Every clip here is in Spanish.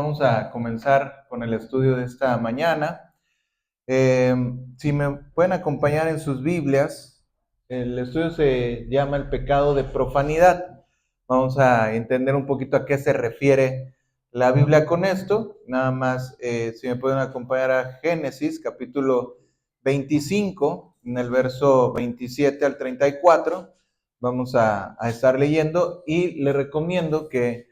Vamos a comenzar con el estudio de esta mañana. Si me pueden acompañar en sus Biblias, el estudio se llama El pecado de profanidad. Vamos a entender un poquito a qué se refiere la Biblia con esto. Nada más, si me pueden acompañar a Génesis, capítulo 25, en el verso 27 al 34. Vamos a estar leyendo y le recomiendo que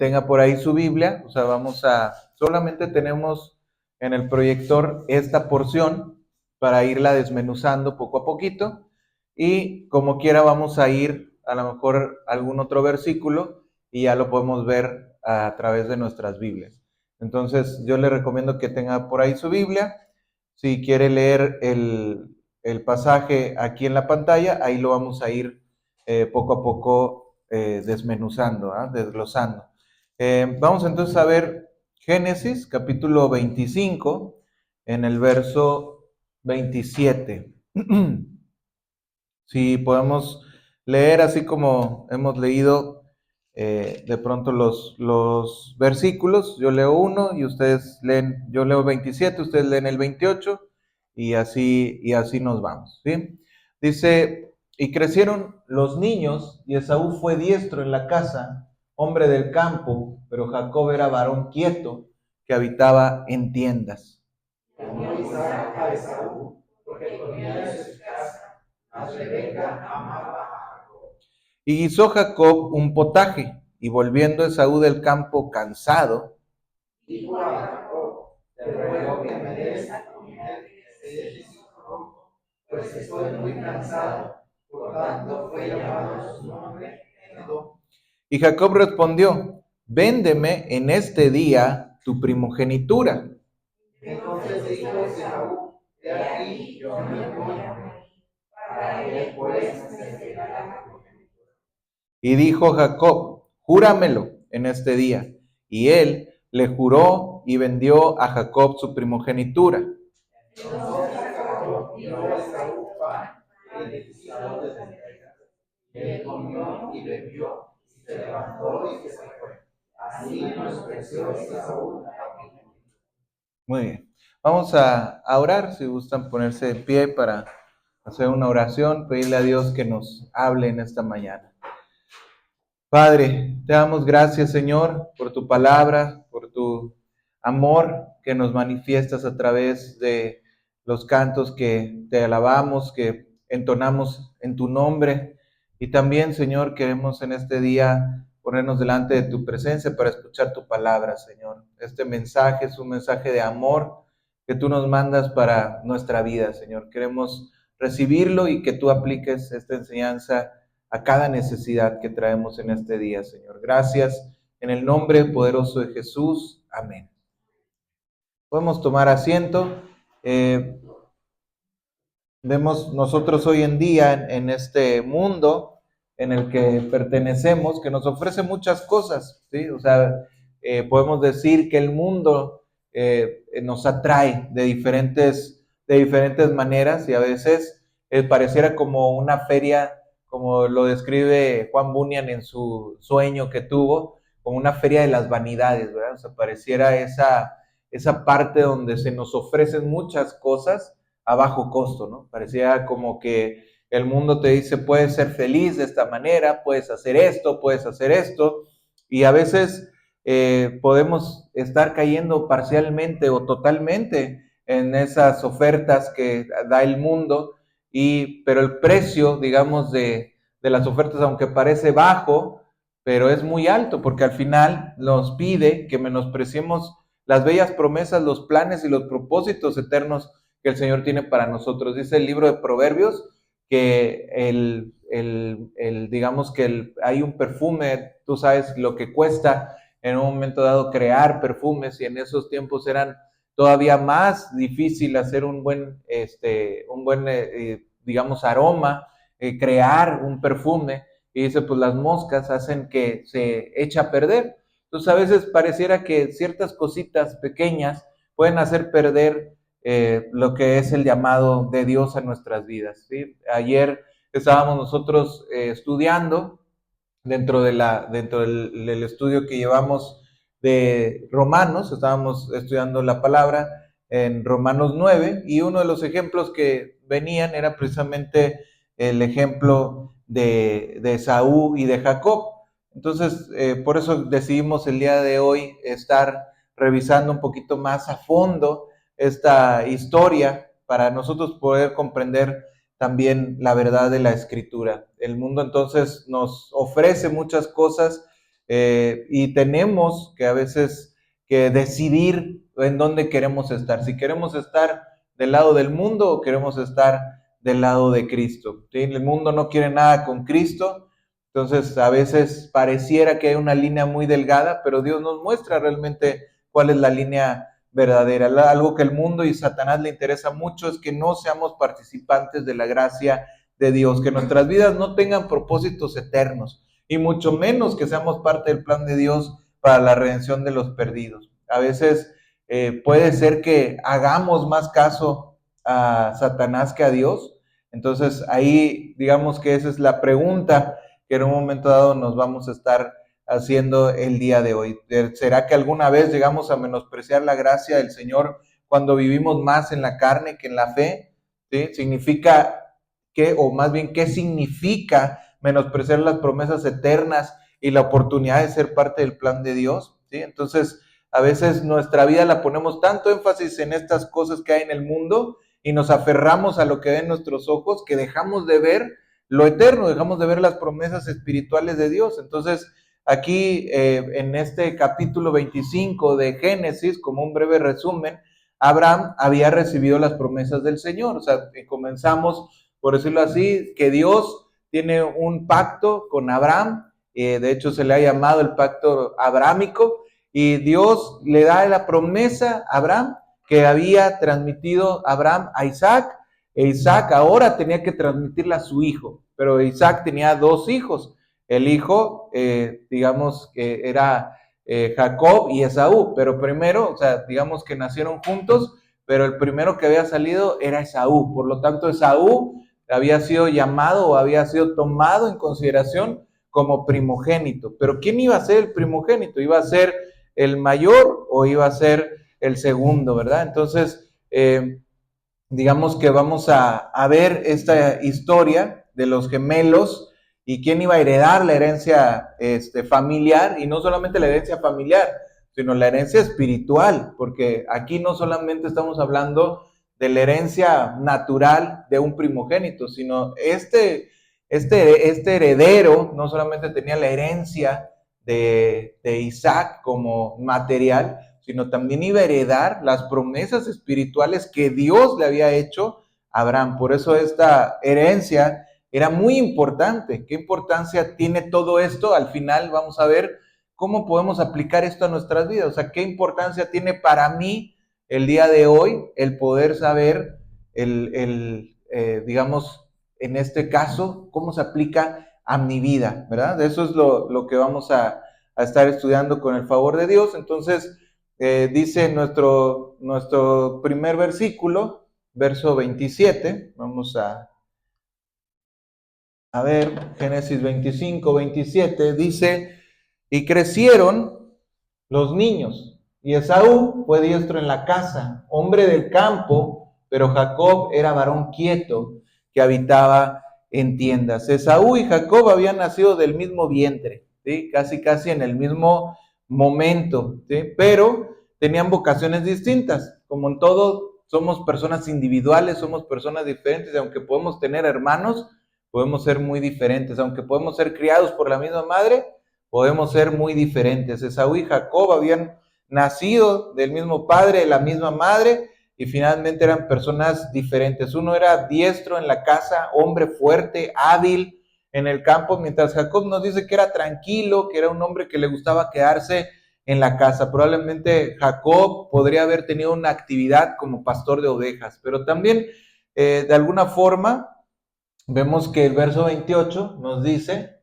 tenga por ahí su Biblia. O sea, solamente tenemos en el proyector esta porción para irla desmenuzando poco a poquito, y como quiera vamos a ir a lo mejor a algún otro versículo y ya lo podemos ver a través de nuestras Biblias. Entonces yo le recomiendo que tenga por ahí su Biblia. Si quiere leer el pasaje aquí en la pantalla, ahí lo vamos a ir poco a poco desmenuzando, desglosando. Vamos entonces a ver Génesis, capítulo 25, en el verso 27. Si podemos leer así como hemos leído de pronto los versículos. Yo leo uno y ustedes leen, yo leo 27, ustedes leen el 28 y así nos vamos, ¿sí? Dice: y crecieron los niños, y Esaú fue diestro en la casa, hombre del campo, pero Jacob era varón quieto, que habitaba en tiendas. Llamó Isaac a Esaú, porque comía de su casa, mas Rebeca amaba a Jacob. Y guisó Jacob un potaje, y volviendo Esaú del campo cansado, dijo a Jacob: te ruego que me des a comer este tronco, pues estoy muy cansado. Por tanto fue llamado su nombre Edom. Y Jacob respondió: véndeme en este día tu primogenitura. Entonces dijo Esaú: he aquí, yo me voy a morir, para él pues me será la primogenitura. Y dijo Jacob: júramelo en este día. Y él le juró y vendió a Jacob su primogenitura. Entonces Jacob dio a Esaú pan beneficiado desde entregas. Y él comió y bebió, y se levantó y se fue. Así menospreció Esaú la primogenitura. Muy bien. Vamos a orar, si gustan ponerse de pie para hacer una oración, pedirle a Dios que nos hable en esta mañana. Padre, te damos gracias, Señor, por tu palabra, por tu amor que nos manifiestas a través de los cantos que te alabamos, que entonamos en tu nombre. Y también, Señor, queremos en este día ponernos delante de tu presencia para escuchar tu palabra, Señor. Este mensaje es un mensaje de amor que tú nos mandas para nuestra vida, Señor. Queremos recibirlo y que tú apliques esta enseñanza a cada necesidad que traemos en este día, Señor. Gracias en el nombre poderoso de Jesús. Amén. Podemos tomar asiento. Vemos nosotros hoy en día en este mundo en el que pertenecemos, que nos ofrece muchas cosas, ¿sí? O sea, podemos decir que el mundo nos atrae de diferentes maneras, y a veces pareciera como una feria, como lo describe Juan Bunyan en su sueño que tuvo, como una feria de las vanidades, ¿verdad? O sea, pareciera esa parte donde se nos ofrecen muchas cosas a bajo costo, ¿no? Parecía como que el mundo te dice: puedes ser feliz de esta manera, puedes hacer esto, y a veces podemos estar cayendo parcialmente o totalmente en esas ofertas que da el mundo, pero el precio, digamos, de las ofertas, aunque parece bajo, pero es muy alto, porque al final nos pide que menospreciemos las bellas promesas, los planes y los propósitos eternos que el Señor tiene para nosotros. Dice el libro de Proverbios que digamos que hay un perfume, tú sabes lo que cuesta en un momento dado crear perfumes, y en esos tiempos eran todavía más difícil hacer un buen digamos, aroma, crear un perfume. Y dice, pues las moscas hacen que se eche a perder. Entonces a veces pareciera que ciertas cositas pequeñas pueden hacer perder lo que es el llamado de Dios a nuestras vidas, ¿sí? Ayer estábamos nosotros estudiando dentro del estudio que llevamos de Romanos, estábamos estudiando la palabra en Romanos 9, y uno de los ejemplos que venían era precisamente el ejemplo de Esaú y de Jacob. Entonces, por eso decidimos el día de hoy estar revisando un poquito más a fondo esta historia para nosotros poder comprender también la verdad de la Escritura. El mundo entonces nos ofrece muchas cosas y tenemos que a veces que decidir en dónde queremos estar. Si queremos estar del lado del mundo o queremos estar del lado de Cristo. ¿Sí? El mundo no quiere nada con Cristo, entonces a veces pareciera que hay una línea muy delgada, pero Dios nos muestra realmente cuál es la línea verdadera. Algo que el mundo y Satanás le interesa mucho es que no seamos participantes de la gracia de Dios, que nuestras vidas no tengan propósitos eternos, y mucho menos que seamos parte del plan de Dios para la redención de los perdidos. A veces puede ser que hagamos más caso a Satanás que a Dios. Entonces ahí digamos que esa es la pregunta que en un momento dado nos vamos a estar haciendo el día de hoy. ¿Será que alguna vez llegamos a menospreciar la gracia del Señor cuando vivimos más en la carne que en la fe? ¿Sí? ¿Significa qué, o más bien qué significa menospreciar las promesas eternas y la oportunidad de ser parte del plan de Dios? ¿Sí? Entonces, a veces nuestra vida la ponemos tanto énfasis en estas cosas que hay en el mundo y nos aferramos a lo que ven nuestros ojos que dejamos de ver lo eterno, dejamos de ver las promesas espirituales de Dios. Entonces, aquí en este capítulo 25 de Génesis, como un breve resumen, Abraham había recibido las promesas del Señor. O sea, comenzamos, por decirlo así, que Dios tiene un pacto con Abraham, de hecho se le ha llamado el pacto abrámico, y Dios le da la promesa a Abraham que había transmitido Abraham a Isaac, e Isaac ahora tenía que transmitirla a su hijo, pero Isaac tenía dos hijos. El hijo, digamos que era Jacob y Esaú, pero primero, o sea, digamos que nacieron juntos, pero el primero que había salido era Esaú. Por lo tanto, Esaú había sido llamado o había sido tomado en consideración como primogénito. Pero ¿quién iba a ser el primogénito? ¿Iba a ser el mayor o iba a ser el segundo, verdad? Entonces, digamos que vamos a ver esta historia de los gemelos y quién iba a heredar la herencia familiar, y no solamente la herencia familiar, sino la herencia espiritual, porque aquí no solamente estamos hablando de la herencia natural de un primogénito, sino este heredero no solamente tenía la herencia de Isaac como material, sino también iba a heredar las promesas espirituales que Dios le había hecho a Abraham. Por eso esta herencia era muy importante. ¿Qué importancia tiene todo esto? Al final vamos a ver cómo podemos aplicar esto a nuestras vidas. O sea, ¿qué importancia tiene para mí el día de hoy el poder saber, digamos, en este caso, cómo se aplica a mi vida, ¿verdad? Eso es lo que vamos a estar estudiando con el favor de Dios. Entonces, dice nuestro primer versículo, verso 27, vamos a ver, Génesis 25, 27, dice, y crecieron los niños, y Esaú fue diestro en la casa, hombre del campo, pero Jacob era varón quieto, que habitaba en tiendas. Esaú y Jacob habían nacido del mismo vientre, ¿sí? Casi en el mismo momento, ¿sí? Pero tenían vocaciones distintas. Como en todo, somos personas individuales, somos personas diferentes, y aunque podemos tener hermanos, podemos ser muy diferentes. Aunque podemos ser criados por la misma madre, podemos ser muy diferentes. Esaú y Jacob habían nacido del mismo padre, de la misma madre, y finalmente eran personas diferentes. Uno era diestro en la casa, hombre fuerte, hábil en el campo, mientras Jacob nos dice que era tranquilo, que era un hombre que le gustaba quedarse en la casa. Probablemente Jacob podría haber tenido una actividad como pastor de ovejas, pero también de alguna forma vemos que el verso 28 nos dice,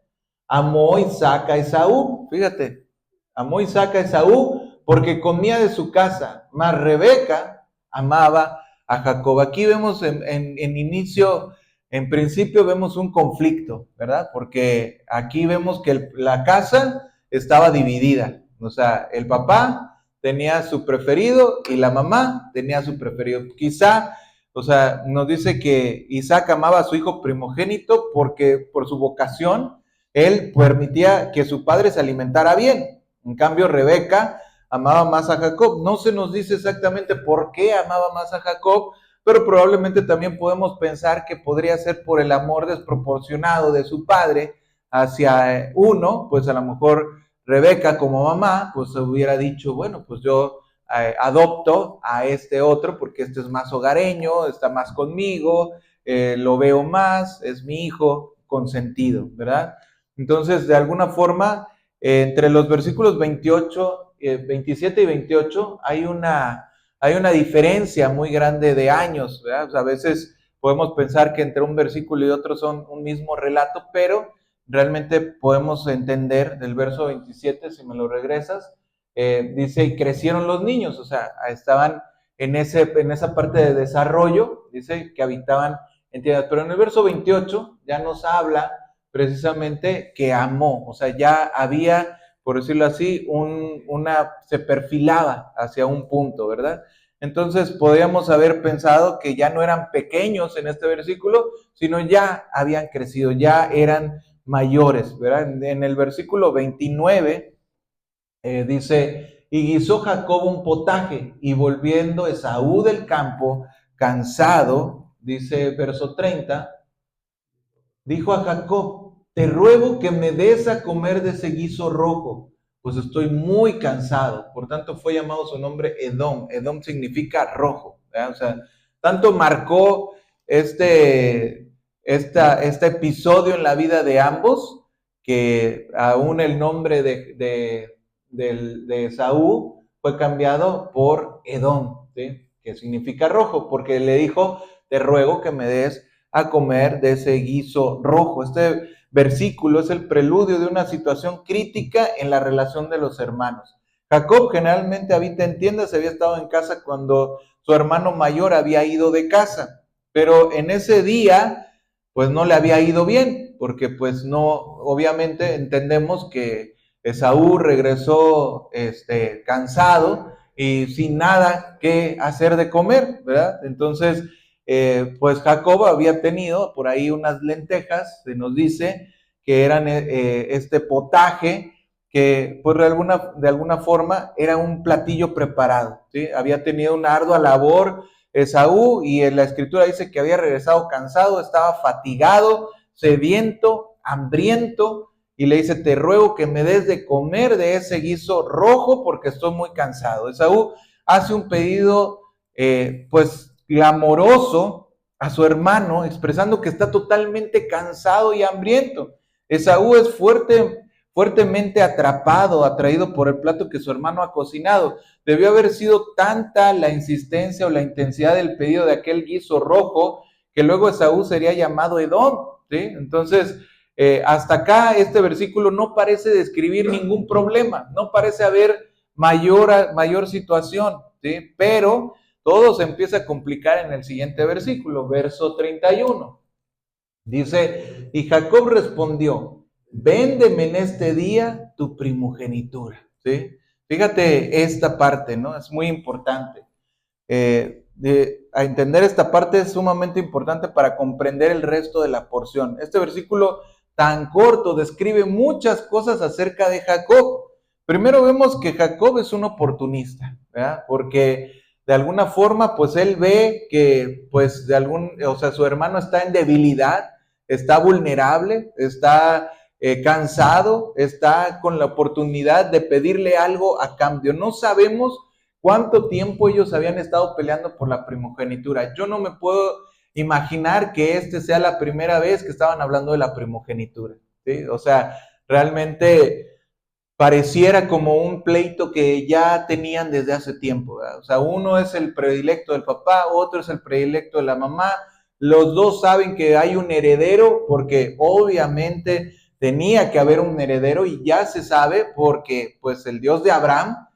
amó Isaac a Esaú, fíjate, amó Isaac a Esaú porque comía de su casa, mas Rebeca amaba a Jacob. Aquí vemos en inicio, en principio vemos un conflicto, ¿verdad? Porque aquí vemos que la casa estaba dividida, O sea, el papá tenía su preferido y la mamá tenía su preferido. Quizá, o sea, nos dice que Isaac amaba a su hijo primogénito porque por su vocación él permitía que su padre se alimentara bien. En cambio, Rebeca amaba más a Jacob. No se nos dice exactamente por qué amaba más a Jacob, pero probablemente también podemos pensar que podría ser por el amor desproporcionado de su padre hacia uno, pues a lo mejor Rebeca como mamá, pues hubiera dicho, bueno, pues yo adopto a este otro porque este es más hogareño, está más conmigo, lo veo más, es mi hijo consentido, ¿verdad? Entonces, de alguna forma, entre los versículos 28, 27 y 28 hay una diferencia muy grande de años, ¿verdad? O sea, a veces podemos pensar que entre un versículo y otro son un mismo relato, pero realmente podemos entender del verso 27, si me lo regresas, dice, y crecieron los niños, o sea, estaban en esa parte de desarrollo, dice que habitaban en tierras, pero en el verso 28 ya nos habla precisamente que amó, o sea, ya había, por decirlo así, se perfilaba hacia un punto, ¿verdad? Entonces podríamos haber pensado que ya no eran pequeños en este versículo, sino ya habían crecido, ya eran mayores, ¿verdad? En el versículo 29 dice, y guisó Jacob un potaje, y volviendo Esaú del campo, cansado, dice verso 30, dijo a Jacob, te ruego que me des a comer de ese guiso rojo, pues estoy muy cansado. Por tanto fue llamado su nombre Edom. Edom significa rojo, ¿verdad? O sea, tanto marcó este episodio en la vida de ambos, que aún el nombre de Saúl fue cambiado por Edom, ¿sí? Que significa rojo, porque le dijo, te ruego que me des a comer de ese guiso rojo. Este versículo es el preludio de una situación crítica en la relación de los hermanos. Jacob generalmente habita en tiendas, había estado en casa cuando su hermano mayor había ido de casa, pero en ese día pues no le había ido bien, porque pues no, obviamente entendemos que Esaú regresó cansado y sin nada que hacer de comer, ¿verdad? Entonces, pues Jacob había tenido por ahí unas lentejas, se nos dice que eran este potaje, que pues de alguna forma era un platillo preparado, ¿sí? Había tenido una ardua labor Esaú y en la escritura dice que había regresado cansado, estaba fatigado, sediento, hambriento, y le dice, te ruego que me des de comer de ese guiso rojo porque estoy muy cansado. Esaú hace un pedido, pues, clamoroso a su hermano, expresando que está totalmente cansado y hambriento. Esaú es fuertemente atrapado, atraído por el plato que su hermano ha cocinado. Debió haber sido tanta la insistencia o la intensidad del pedido de aquel guiso rojo que luego Esaú sería llamado Edom, ¿sí? Entonces, hasta acá este versículo no parece describir ningún problema, no parece haber mayor situación, ¿sí? Pero todo se empieza a complicar en el siguiente versículo, verso 31. Dice, y Jacob respondió, véndeme en este día tu primogenitura, ¿sí? Fíjate esta parte, ¿no? Es muy importante. A entender esta parte es sumamente importante para comprender el resto de la porción. Este versículo tan corto describe muchas cosas acerca de Jacob. Primero vemos que Jacob es un oportunista, ¿verdad? Porque de alguna forma, pues él ve que, pues o sea, su hermano está en debilidad, está vulnerable, está cansado, está con la oportunidad de pedirle algo a cambio. No sabemos cuánto tiempo ellos habían estado peleando por la primogenitura. Yo no me puedo imaginar que sea la primera vez que estaban hablando de la primogenitura, ¿sí? O sea, realmente pareciera como un pleito que ya tenían desde hace tiempo, ¿verdad? O sea, uno es el predilecto del papá, otro es el predilecto de la mamá. Los dos saben que hay un heredero porque obviamente tenía que haber un heredero y ya se sabe porque pues el Dios de Abraham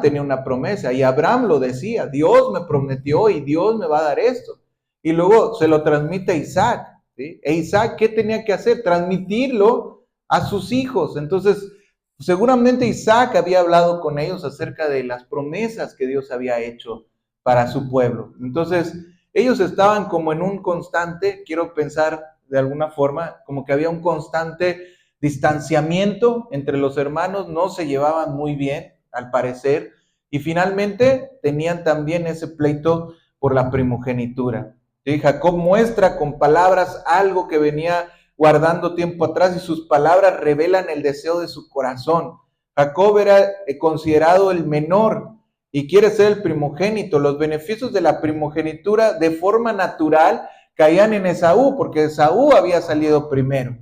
tenía una promesa y Abraham lo decía, Dios me prometió y Dios me va a dar esto. Y luego se lo transmite a Isaac, ¿sí? E Isaac, ¿qué tenía que hacer? Transmitirlo a sus hijos. Entonces, Seguramente Isaac había hablado con ellos acerca de las promesas que Dios había hecho para su pueblo. Entonces, ellos estaban como en un constante, quiero pensar de alguna forma, como que había un constante distanciamiento entre los hermanos, no se llevaban muy bien, al parecer, y finalmente tenían también ese pleito por la primogenitura. ¿Sí? Jacob muestra con palabras algo que venía guardando tiempo atrás, y sus palabras revelan el deseo de su corazón. Jacob era considerado el menor y quiere ser el primogénito. Los beneficios de la primogenitura de forma natural caían en Esaú, porque Esaú había salido primero.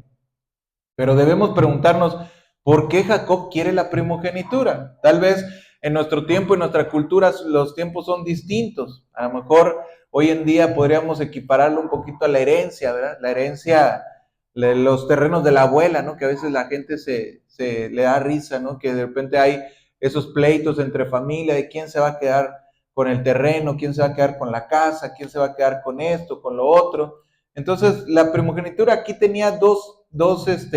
Pero debemos preguntarnos, ¿por qué Jacob quiere la primogenitura? Tal vez en nuestro tiempo, en nuestra cultura, los tiempos son distintos. A lo mejor hoy en día podríamos equipararlo un poquito a la herencia, ¿verdad? La herencia, los terrenos de la abuela, ¿no? Que a veces la gente se le da risa, ¿no? Que de repente hay esos pleitos entre familia de quién se va a quedar con el terreno, quién se va a quedar con la casa, quién se va a quedar con esto, con lo otro. Entonces, la primogenitura aquí tenía dos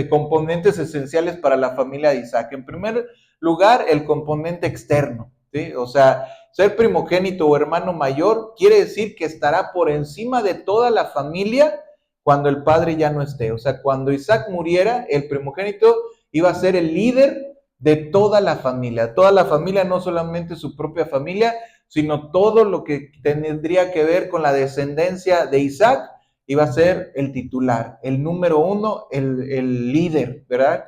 componentes esenciales para la familia de Isaac. En primer lugar, el componente externo, ¿sí? O sea, ser primogénito o hermano mayor quiere decir que estará por encima de toda la familia cuando el padre ya no esté. O sea, cuando Isaac muriera, el primogénito iba a ser el líder de toda la familia. Toda la familia, no solamente su propia familia, sino todo lo que tendría que ver con la descendencia de Isaac, iba a ser el titular, el número uno, el líder, ¿verdad?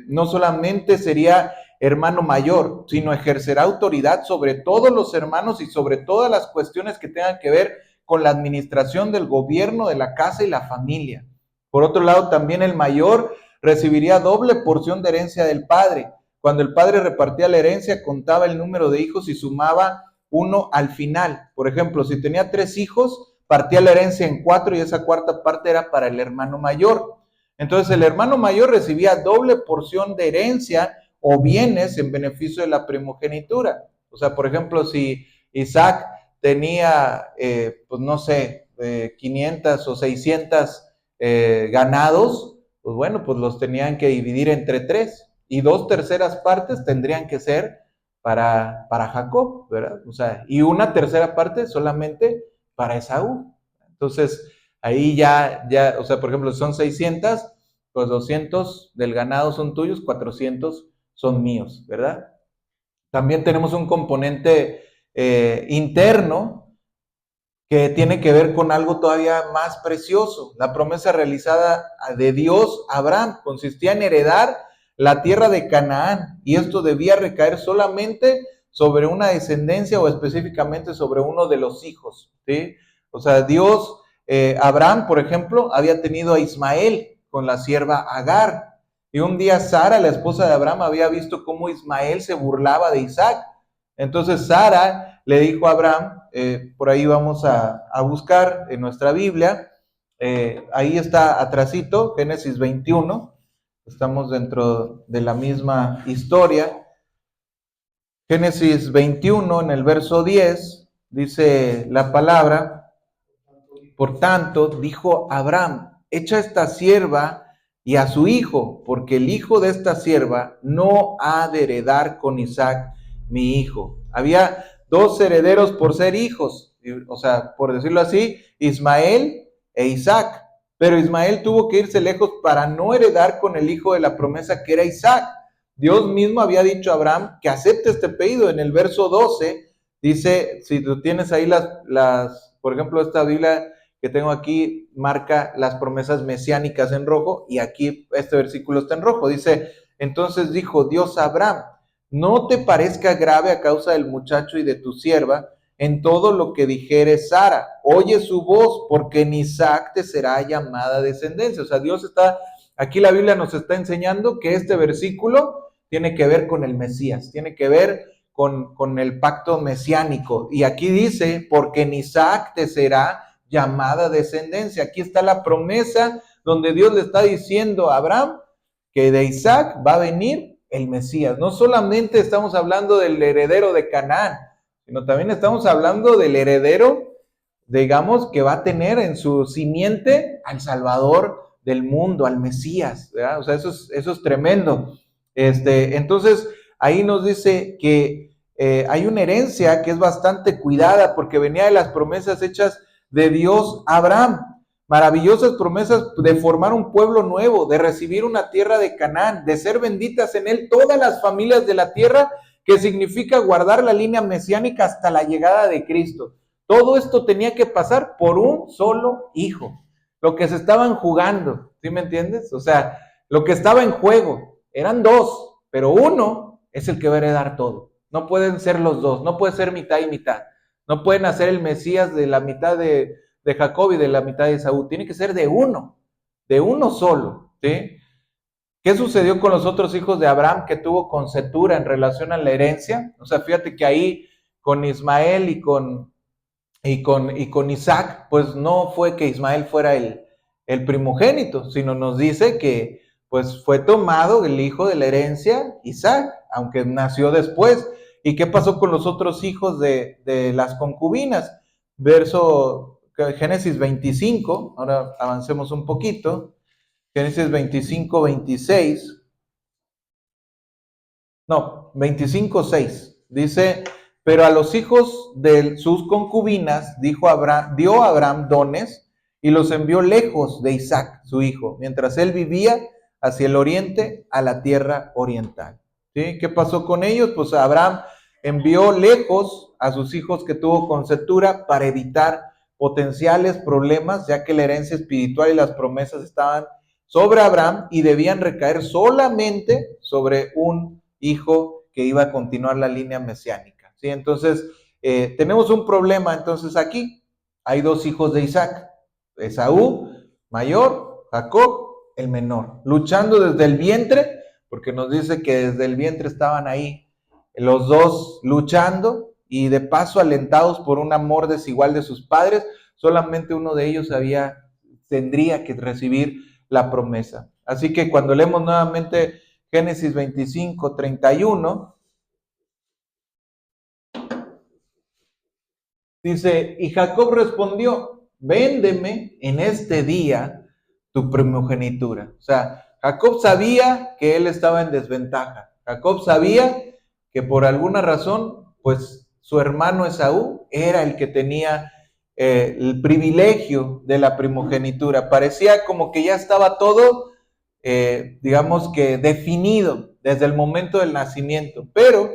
No solamente sería hermano mayor, sino ejercerá autoridad sobre todos los hermanos y sobre todas las cuestiones que tengan que ver con la administración del gobierno, de la casa y la familia. Por otro lado, también el mayor recibiría doble porción de herencia del padre. Cuando el padre repartía la herencia, contaba el número de hijos y sumaba uno al final. Por ejemplo, si tenía 3 hijos, partía la herencia en 4 y esa cuarta parte era para el hermano mayor. Entonces el hermano mayor recibía doble porción de herencia o bienes en beneficio de la primogenitura. O sea, por ejemplo, si Isaac tenía, pues no sé, 500 o 600 ganados, pues bueno, pues los tenían que dividir entre 3 y 2/3 partes tendrían que ser para Jacob, ¿verdad? O sea, y 1/3 parte solamente para Esaú. Entonces, ahí ya, o sea, por ejemplo, son 600, pues 200 del ganado son tuyos, 400 son míos, ¿verdad? También tenemos un componente interno que tiene que ver con algo todavía más precioso. La promesa realizada de Dios a Abraham consistía en heredar la tierra de Canaán, y esto debía recaer solamente sobre una descendencia o específicamente sobre uno de los hijos, ¿sí? O sea, Dios, Abraham, por ejemplo, había tenido a Ismael con la sierva Agar, y un día Sara, la esposa de Abraham, había visto cómo Ismael se burlaba de Isaac. Entonces Sara le dijo a Abraham, por ahí vamos a buscar en nuestra Biblia, ahí está atrasito, Génesis 21, estamos dentro de la misma historia. Génesis 21, en el verso 10, dice la palabra: por tanto, dijo Abraham, echa esta sierva y a su hijo, porque el hijo de esta sierva no ha de heredar con Isaac, mi hijo. Había 2 herederos por ser hijos, o sea, por decirlo así, Ismael e Isaac. Pero Ismael tuvo que irse lejos para no heredar con el hijo de la promesa, que era Isaac. Dios mismo había dicho a Abraham que acepte este pedido. En el verso 12 dice, si tú tienes ahí por ejemplo, esta Biblia que tengo aquí marca las promesas mesiánicas en rojo, y aquí este versículo está en rojo. Dice, entonces dijo Dios a Abraham, no te parezca grave a causa del muchacho y de tu sierva en todo lo que dijere Sara. Oye su voz, porque en Isaac te será llamada descendencia. O sea, Dios está, aquí la Biblia nos está enseñando que este versículo tiene que ver con el Mesías, tiene que ver con el pacto mesiánico. Y aquí dice, porque en Isaac te será llamada descendencia. Aquí está la promesa donde Dios le está diciendo a Abraham que de Isaac va a venir el Mesías. No solamente estamos hablando del heredero de Canaán, sino también estamos hablando del heredero, digamos, que va a tener en su simiente al Salvador del mundo, al Mesías, ¿verdad? O sea, eso es tremendo. Entonces, ahí nos dice que hay una herencia que es bastante cuidada porque venía de las promesas hechas de Dios a Abraham. Maravillosas promesas de formar un pueblo nuevo, de recibir una tierra de Canaán, de ser benditas en él todas las familias de la tierra, que significa guardar la línea mesiánica hasta la llegada de Cristo. Todo esto tenía que pasar por un solo hijo. Lo que se estaban jugando, ¿sí me entiendes? O sea, lo que estaba en juego eran dos, pero uno es el que va a heredar todo. No pueden ser los dos, no puede ser mitad y mitad. No pueden hacer el Mesías de la mitad de Jacob y de la mitad de Esaú. Tiene que ser de uno solo, ¿sí? ¿Qué sucedió con los otros hijos de Abraham que tuvo concetura en relación a la herencia? O sea, fíjate que ahí con Ismael y con Isaac, pues no fue que Ismael fuera el primogénito, sino nos dice que pues fue tomado el hijo de la herencia, Isaac, aunque nació después. ¿Y qué pasó con los otros hijos de las concubinas? Génesis 25, ahora avancemos un poquito. Génesis 25, 26. No, 25, 6. Dice, pero a los hijos de sus concubinas dio Abraham dones y los envió lejos de Isaac, su hijo, mientras él vivía hacia el oriente, a la tierra oriental. ¿Sí? ¿Qué pasó con ellos? Pues Abraham envió lejos a sus hijos que tuvo conceptura para evitar potenciales problemas, ya que la herencia espiritual y las promesas estaban sobre Abraham y debían recaer solamente sobre un hijo que iba a continuar la línea mesiánica. ¿Sí? Entonces, tenemos un problema entonces aquí. Hay dos hijos de Isaac, Esaú, mayor, Jacob, el menor, luchando desde el vientre, porque nos dice que desde el vientre estaban ahí los dos luchando y de paso alentados por un amor desigual de sus padres, solamente uno de ellos tendría que recibir la promesa. Así que cuando leemos nuevamente Génesis 25, 31, dice, y Jacob respondió, véndeme en este día tu primogenitura. O sea, Jacob sabía que él estaba en desventaja. Jacob sabía que por alguna razón, pues su hermano Esaú era el que tenía el privilegio de la primogenitura. Parecía como que ya estaba todo, digamos que definido desde el momento del nacimiento, pero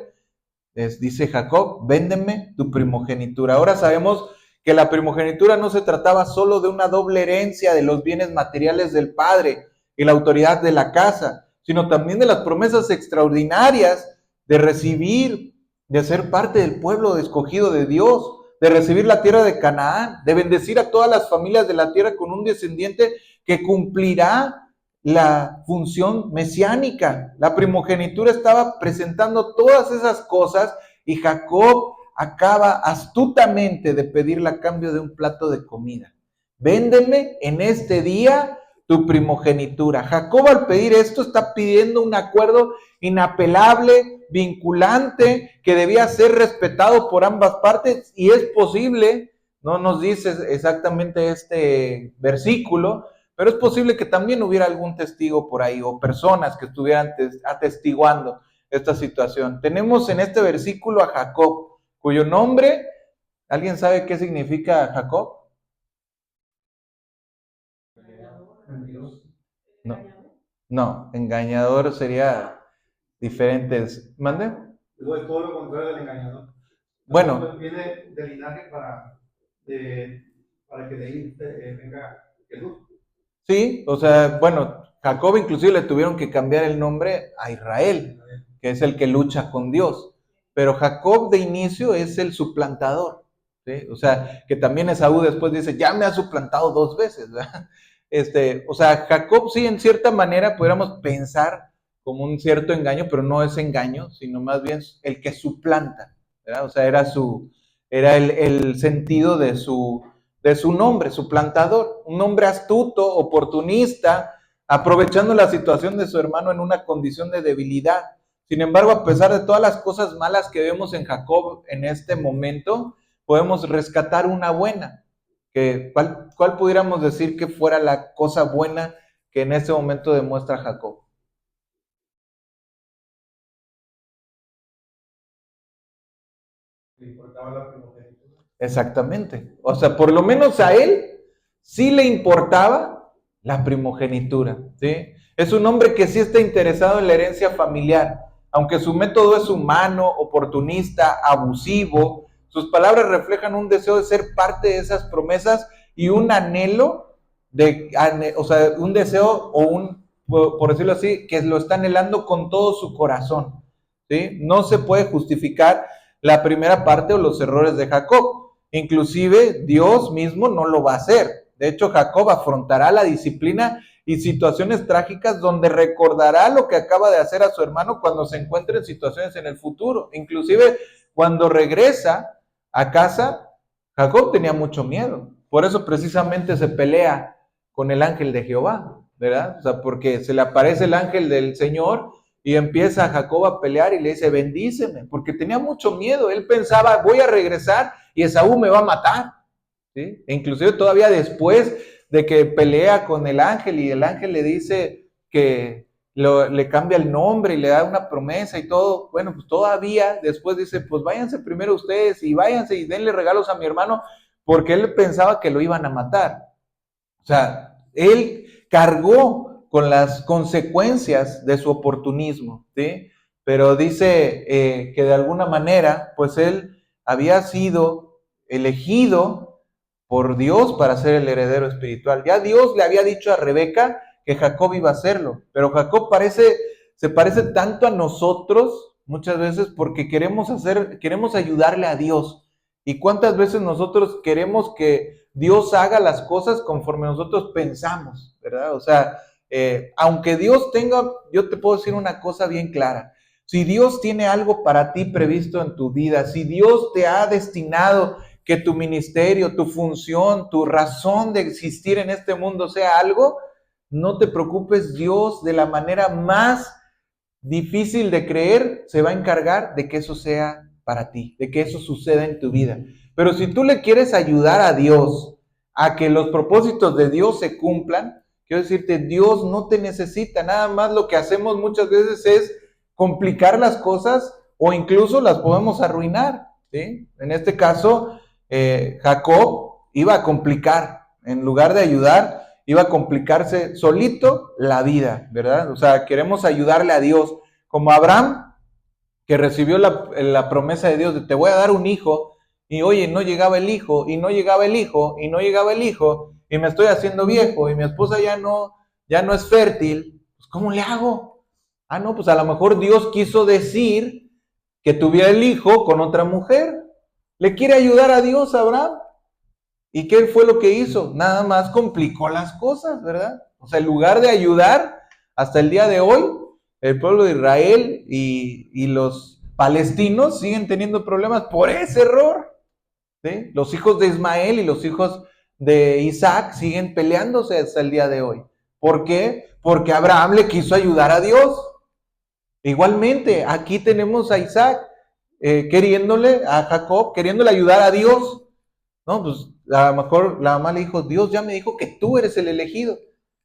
dice Jacob, véndeme tu primogenitura. Ahora sabemos que la primogenitura no se trataba solo de una doble herencia de los bienes materiales del padre y la autoridad de la casa, sino también de las promesas extraordinarias de recibir, de ser parte del pueblo escogido de Dios, de recibir la tierra de Canaán, de bendecir a todas las familias de la tierra con un descendiente que cumplirá la función mesiánica. La primogenitura estaba presentando todas esas cosas y Jacob acaba astutamente de pedirle a cambio de un plato de comida. Véndeme en este día tu primogenitura. Jacob al pedir esto está pidiendo un acuerdo inapelable, vinculante, que debía ser respetado por ambas partes y es posible, no nos dice exactamente este versículo, pero es posible que también hubiera algún testigo por ahí o personas que estuvieran atestiguando esta situación. Tenemos en este versículo a Jacob, cuyo nombre, ¿alguien sabe qué significa Jacob? No, no, engañador sería diferentes. ¿Mande? Es todo lo contrario del engañador. Bueno, Viene del linaje para que de ahí venga Jesús. sí, o sea, bueno, Jacob inclusive le tuvieron que cambiar el nombre a Israel, que es el que lucha con Dios. Pero Jacob de inicio es el suplantador, ¿sí? O sea, que también Esaú después dice, ya me ha suplantado dos veces, ¿verdad? O sea, Jacob sí en cierta manera pudiéramos pensar como un cierto engaño, pero no es engaño, sino más bien el que suplanta, ¿verdad? O sea, era el sentido de su nombre, suplantador, un hombre astuto, oportunista, aprovechando la situación de su hermano en una condición de debilidad. Sin embargo, a pesar de todas las cosas malas que vemos en Jacob en este momento, podemos rescatar una buena. ¿Cuál pudiéramos decir que fuera la cosa buena que en este momento demuestra Jacob? Le importaba la primogenitura. Exactamente. O sea, por lo menos a él sí le importaba la primogenitura, ¿sí? Es un hombre que sí está interesado en la herencia familiar, aunque su método es humano, oportunista, abusivo. Sus palabras reflejan un deseo de ser parte de esas promesas y un anhelo o sea, un deseo o por decirlo así, que lo está anhelando con todo su corazón, ¿sí? No se puede justificar la primera parte o los errores de Jacob. Inclusive Dios mismo no lo va a hacer. De hecho, Jacob afrontará la disciplina y situaciones trágicas donde recordará lo que acaba de hacer a su hermano cuando se encuentre en situaciones en el futuro. Inclusive cuando regresa a casa, Jacob tenía mucho miedo. Por eso precisamente se pelea con el ángel de Jehová, ¿verdad? O sea, porque se le aparece el ángel del Señor y empieza Jacob a pelear y le dice, bendíceme, porque tenía mucho miedo. Él pensaba, voy a regresar y Esaú me va a matar, ¿sí? E inclusive todavía después de que pelea con el ángel y el ángel le dice que le cambia el nombre y le da una promesa y todo, bueno, pues todavía después dice, pues váyanse primero ustedes y váyanse y denle regalos a mi hermano, porque él pensaba que lo iban a matar. O sea, él cargó con las consecuencias de su oportunismo, ¿sí? Pero dice que de alguna manera, pues él había sido elegido por Dios para ser el heredero espiritual. Ya Dios le había dicho a Rebeca que Jacob iba a hacerlo, pero Jacob se parece tanto a nosotros muchas veces porque queremos ayudarle a Dios. ¿Y cuántas veces nosotros queremos que Dios haga las cosas conforme nosotros pensamos, ¿verdad? O sea, aunque Dios tenga, yo te puedo decir una cosa bien clara. Si Dios tiene algo para ti previsto en tu vida, si Dios te ha destinado que tu ministerio, tu función, tu razón de existir en este mundo sea algo, no te preocupes, Dios de la manera más difícil de creer se va a encargar de que eso sea para ti, de que eso suceda en tu vida. Pero si tú le quieres ayudar a Dios a que los propósitos de Dios se cumplan, quiero decirte, Dios no te necesita, nada más lo que hacemos muchas veces es complicar las cosas o incluso las podemos arruinar, ¿sí? En este caso, Jacob iba a complicar, en lugar de ayudar, iba a complicarse solito la vida, ¿verdad? O sea, queremos ayudarle a Dios, como Abraham, que recibió la promesa de Dios de te voy a dar un hijo, y oye, no llegaba el hijo, y no llegaba el hijo, y no llegaba el hijo, y me estoy haciendo viejo, y mi esposa ya no es fértil, pues ¿cómo le hago? Ah, no, pues a lo mejor Dios quiso decir que tuviera el hijo con otra mujer. ¿Le quiere ayudar a Dios, Abraham? ¿Y qué fue lo que hizo? Nada más complicó las cosas, ¿verdad? O sea, en lugar de ayudar, hasta el día de hoy, el pueblo de Israel y los palestinos siguen teniendo problemas por ese error, ¿sí? Los hijos de Ismael y los hijos de Isaac siguen peleándose hasta el día de hoy. ¿Por qué? Porque Abraham le quiso ayudar a Dios. Igualmente, aquí tenemos a Isaac a Jacob, queriéndole ayudar a Dios. No, pues a lo mejor la mamá le dijo, Dios ya me dijo que tú eres el elegido.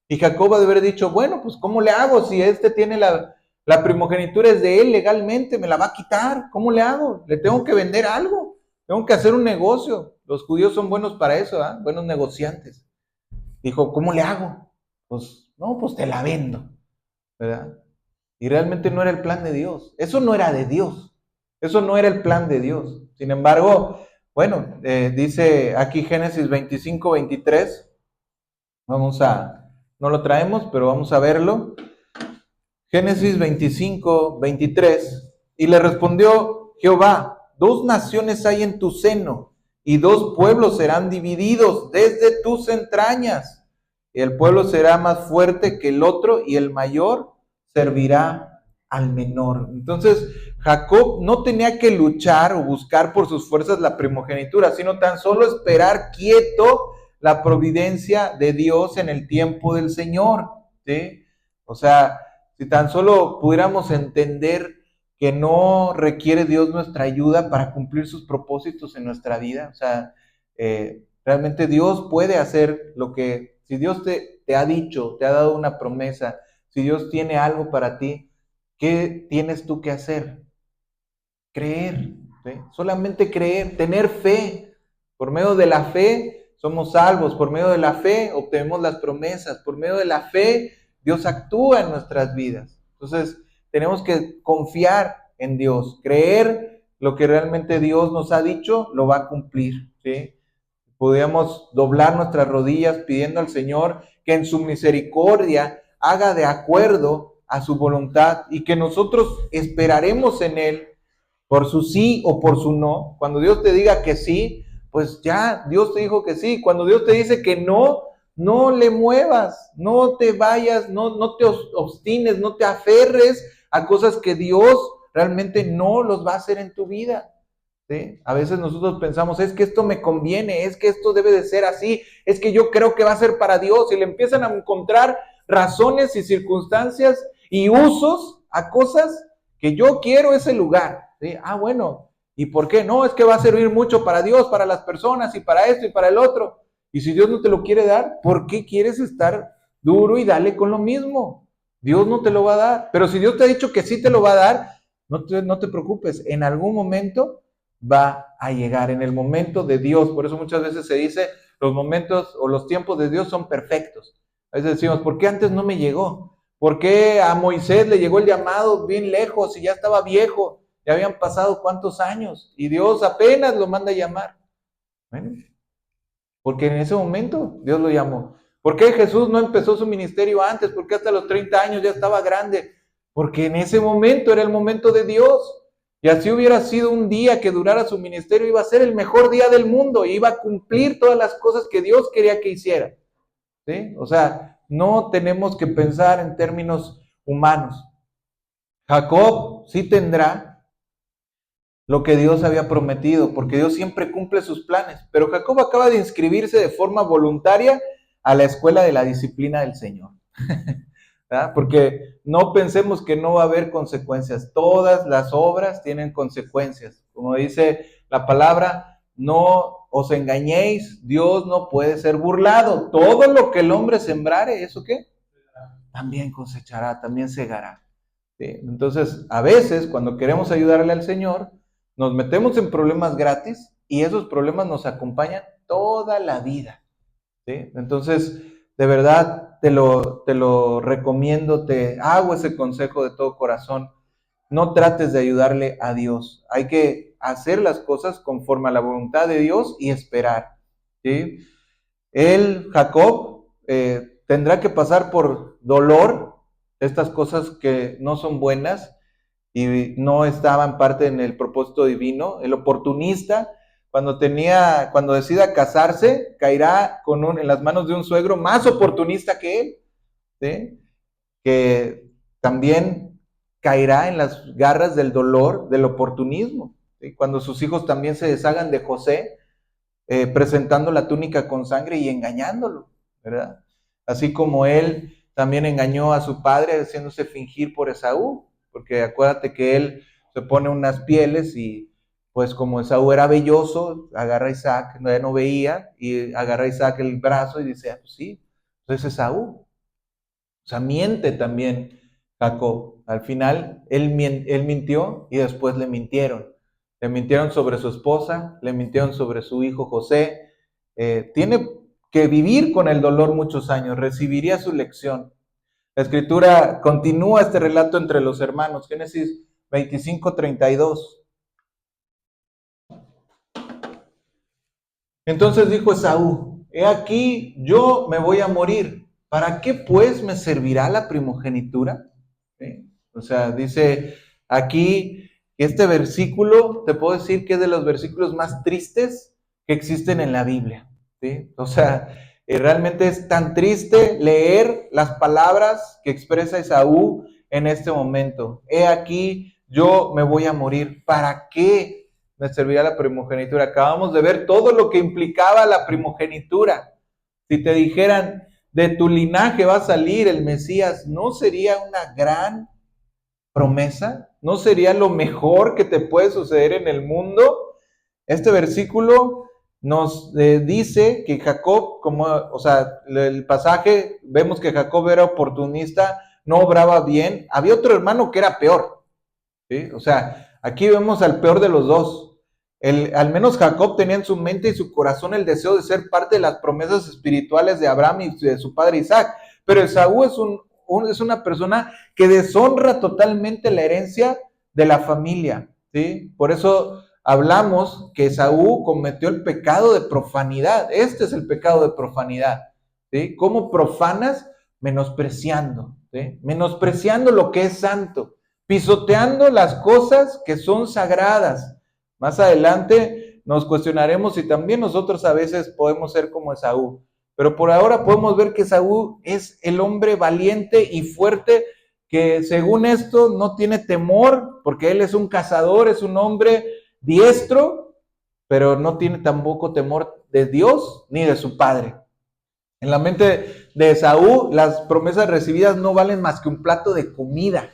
Y Jacob ha de haber dicho, bueno, pues ¿cómo le hago? Si este tiene la primogenitura es de él legalmente, me la va a quitar. ¿Cómo le hago? Le tengo que vender algo, tengo que hacer un negocio. Los judíos son buenos para eso, ¿eh? Buenos negociantes. Dijo, ¿cómo le hago? Pues, no, pues te la vendo, ¿verdad? Y realmente no era el plan de Dios. Eso no era de Dios. Eso no era el plan de Dios. Sin embargo, bueno, dice aquí Génesis 25, 23. No lo traemos, pero vamos a verlo. Génesis 25, 23. Y le respondió Jehová, 2 naciones hay en tu seno, y 2 pueblos serán divididos desde tus entrañas. Y el pueblo será más fuerte que el otro, y el mayor servirá al menor. Entonces, Jacob no tenía que luchar o buscar por sus fuerzas la primogenitura, sino tan solo esperar quieto la providencia de Dios en el tiempo del Señor, ¿sí? O sea, si tan solo pudiéramos entender que no requiere Dios nuestra ayuda para cumplir sus propósitos en nuestra vida, o sea, realmente Dios puede hacer lo que, si Dios te ha dicho, te ha dado una promesa, si Dios tiene algo para ti, ¿qué tienes tú que hacer? Creer, ¿sí? Solamente creer, tener fe. Por medio de la fe somos salvos, por medio de la fe obtenemos las promesas, por medio de la fe Dios actúa en nuestras vidas. Entonces tenemos que confiar en Dios, creer lo que realmente Dios nos ha dicho, lo va a cumplir, ¿sí? Podríamos doblar nuestras rodillas pidiendo al Señor que en su misericordia haga de acuerdo a su voluntad y que nosotros esperaremos en Él por su sí o por su no. Cuando Dios te diga que sí, pues ya, Dios te dijo que sí. Cuando Dios te dice que no, no le muevas, no te vayas, no te obstines, no te aferres a cosas que Dios realmente no los va a hacer en tu vida. ¿Sí? A veces nosotros pensamos, es que esto me conviene, es que esto debe de ser así, es que yo creo que va a ser para Dios, y le empiezan a encontrar razones y circunstancias y usos a cosas que yo quiero ese lugar. ¿Sí? Ah, bueno, ¿y por qué? No, es que va a servir mucho para Dios, para las personas y para esto y para el otro. Y si Dios no te lo quiere dar, ¿por qué quieres estar duro y dale con lo mismo? Dios no te lo va a dar, pero si Dios te ha dicho que sí te lo va a dar, no te preocupes, en algún momento va a llegar, en el momento de Dios. Por eso muchas veces se dice, los momentos o los tiempos de Dios son perfectos. A veces decimos, ¿por qué antes no me llegó? ¿Por qué a Moisés le llegó el llamado bien lejos y ya estaba viejo? Ya habían pasado cuántos años y Dios apenas lo manda a llamar. Bueno, porque en ese momento Dios lo llamó. ¿Por qué Jesús no empezó su ministerio antes? ¿Por qué hasta los 30 años ya estaba grande? Porque en ese momento era el momento de Dios. Y así hubiera sido un día que durara su ministerio, iba a ser el mejor día del mundo, iba a cumplir todas las cosas que Dios quería que hiciera. ¿Sí? O sea, no tenemos que pensar en términos humanos. Jacob sí tendrá lo que Dios había prometido, porque Dios siempre cumple sus planes. Pero Jacob acaba de inscribirse de forma voluntaria a la escuela de la disciplina del Señor. ¿Verdad? Porque no pensemos que no va a haber consecuencias. Todas las obras tienen consecuencias. Como dice la palabra, no os engañéis, Dios no puede ser burlado. Todo lo que el hombre sembrare, ¿eso qué? También cosechará, también segará. ¿Sí? Entonces, a veces, cuando queremos ayudarle al Señor, nos metemos en problemas gratis y esos problemas nos acompañan toda la vida. ¿Sí? Entonces, de verdad, te lo recomiendo, te hago ese consejo de todo corazón. No trates de ayudarle a Dios. Hay que hacer las cosas conforme a la voluntad de Dios y esperar. ¿Sí? Él, Jacob, tendrá que pasar por dolor, estas cosas que no son buenas y no estaban parte en el propósito divino. El oportunista, cuando decida casarse, caerá en las manos de un suegro más oportunista que él, ¿sí? Que también caerá en las garras del dolor, del oportunismo, ¿sí? Cuando sus hijos también se deshagan de José, presentando la túnica con sangre y engañándolo, ¿verdad? Así como él también engañó a su padre haciéndose fingir por Esaú, porque acuérdate que él se pone unas pieles y pues como Esaú era velloso, agarra a Isaac, no veía, y agarra a Isaac el brazo y dice, ah, pues sí, pues es Esaú. O sea, miente también Jacob. Al final, él mintió y después le mintieron. Le mintieron sobre su esposa, le mintieron sobre su hijo José. Tiene que vivir con el dolor muchos años, recibiría su lección. La escritura continúa este relato entre los hermanos. Génesis 25:32. Entonces dijo Esaú, he aquí, yo me voy a morir. ¿Para qué pues me servirá la primogenitura? ¿Sí? O sea, dice aquí, este versículo, te puedo decir que es de los versículos más tristes que existen en la Biblia. ¿Sí? O sea, realmente es tan triste leer las palabras que expresa Esaú en este momento. He aquí, yo me voy a morir. ¿Para qué me servirá la primogenitura? Acabamos de ver todo lo que implicaba la primogenitura. Si te dijeran, de tu linaje va a salir el Mesías, ¿no sería una gran promesa? ¿No sería lo mejor que te puede suceder en el mundo? Este versículo nos dice que Jacob, o sea, el pasaje, vemos que Jacob era oportunista, no obraba bien. Había otro hermano que era peor, ¿sí? O sea, aquí vemos al peor de los dos. al menos Jacob tenía en su mente y su corazón el deseo de ser parte de las promesas espirituales de Abraham y de su padre Isaac. Pero Esaú es una persona que deshonra totalmente la herencia de la familia, ¿sí? Por eso hablamos que Esaú cometió el pecado de profanidad. Este es el pecado de profanidad, ¿sí? ¿Cómo profanas? Menospreciando, ¿sí? Menospreciando lo que es santo, pisoteando las cosas que son sagradas. Más adelante nos cuestionaremos si también nosotros a veces podemos ser como Esaú. Pero por ahora podemos ver que Esaú es el hombre valiente y fuerte que según esto no tiene temor, porque él es un cazador, es un hombre diestro, pero no tiene tampoco temor de Dios ni de su padre. En la mente de Esaú, las promesas recibidas no valen más que un plato de comida.